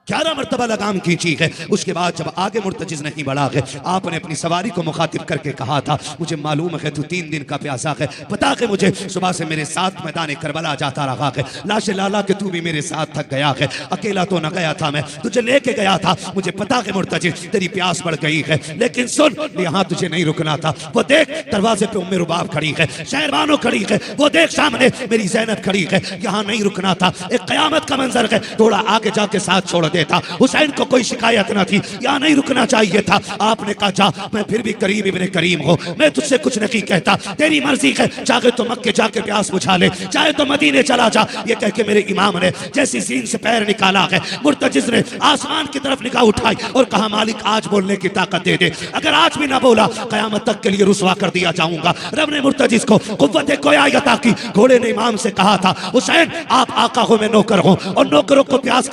11 मरतबा लगाम खींची है। उसके बाद जब आगे मुर्तजिज़ नहीं बढ़ा है, आपने अपनी सवारी को मुखातिब करके कहा था मुझे मालूम है तू 3 दिन का प्यासा है, पता है मुझे सुबह से मेरे साथ मैदान करबला जाता रहा है, लाशे लाला के तू भी मेरे साथ थक गया है, अकेला तो न गया था, मैं तुझे लेके गया था, मुझे पता है मुर्तजिज़ तेरी प्यास बढ़ गई है, लेकिन सुन यहाँ तुझे नहीं रुकना था। वो देख दरवाजे पे उम्मे रुबाब खड़ी है, शहरबानो खड़ी है, वो देख सामने मेरी ज़ैनब खड़ी है, यहाँ नहीं रुकना था। एक क़यामत का मंजर है, थोड़ा आगे जाके साथ छोड़ देता। हुसैन को कोई शिकायत न थी, यहाँ नहीं रुकना चाहिए था। आपने कहा जा, मैं फिर भी करीम इब्ने करीम हूँ, मैं तुझसे कुछ नहीं कहता, तेरी मर्जी है, चाहे तो मक्के जाके प्यास बुझा ले, चाहे तो मदीने चला जा। ये कह के मेरे इमाम ने जैसी सीन से पैर निकाला है, मुर्तजिज़ ने आसमान की तरफ निगाह उठाई और कहा मालिक आज बोलने की ताकत दे दे, अगर आज भी ना बोला क़यामत तक के लिए रुसवा कर दिया जाऊंगा। रब ने मुर्तजिज़ को कुव्वत गोया अता की। घोड़े ने इमाम से कहा था हुसैन आप आका हो मैं नौकर हूँ और नौकरों को प्यास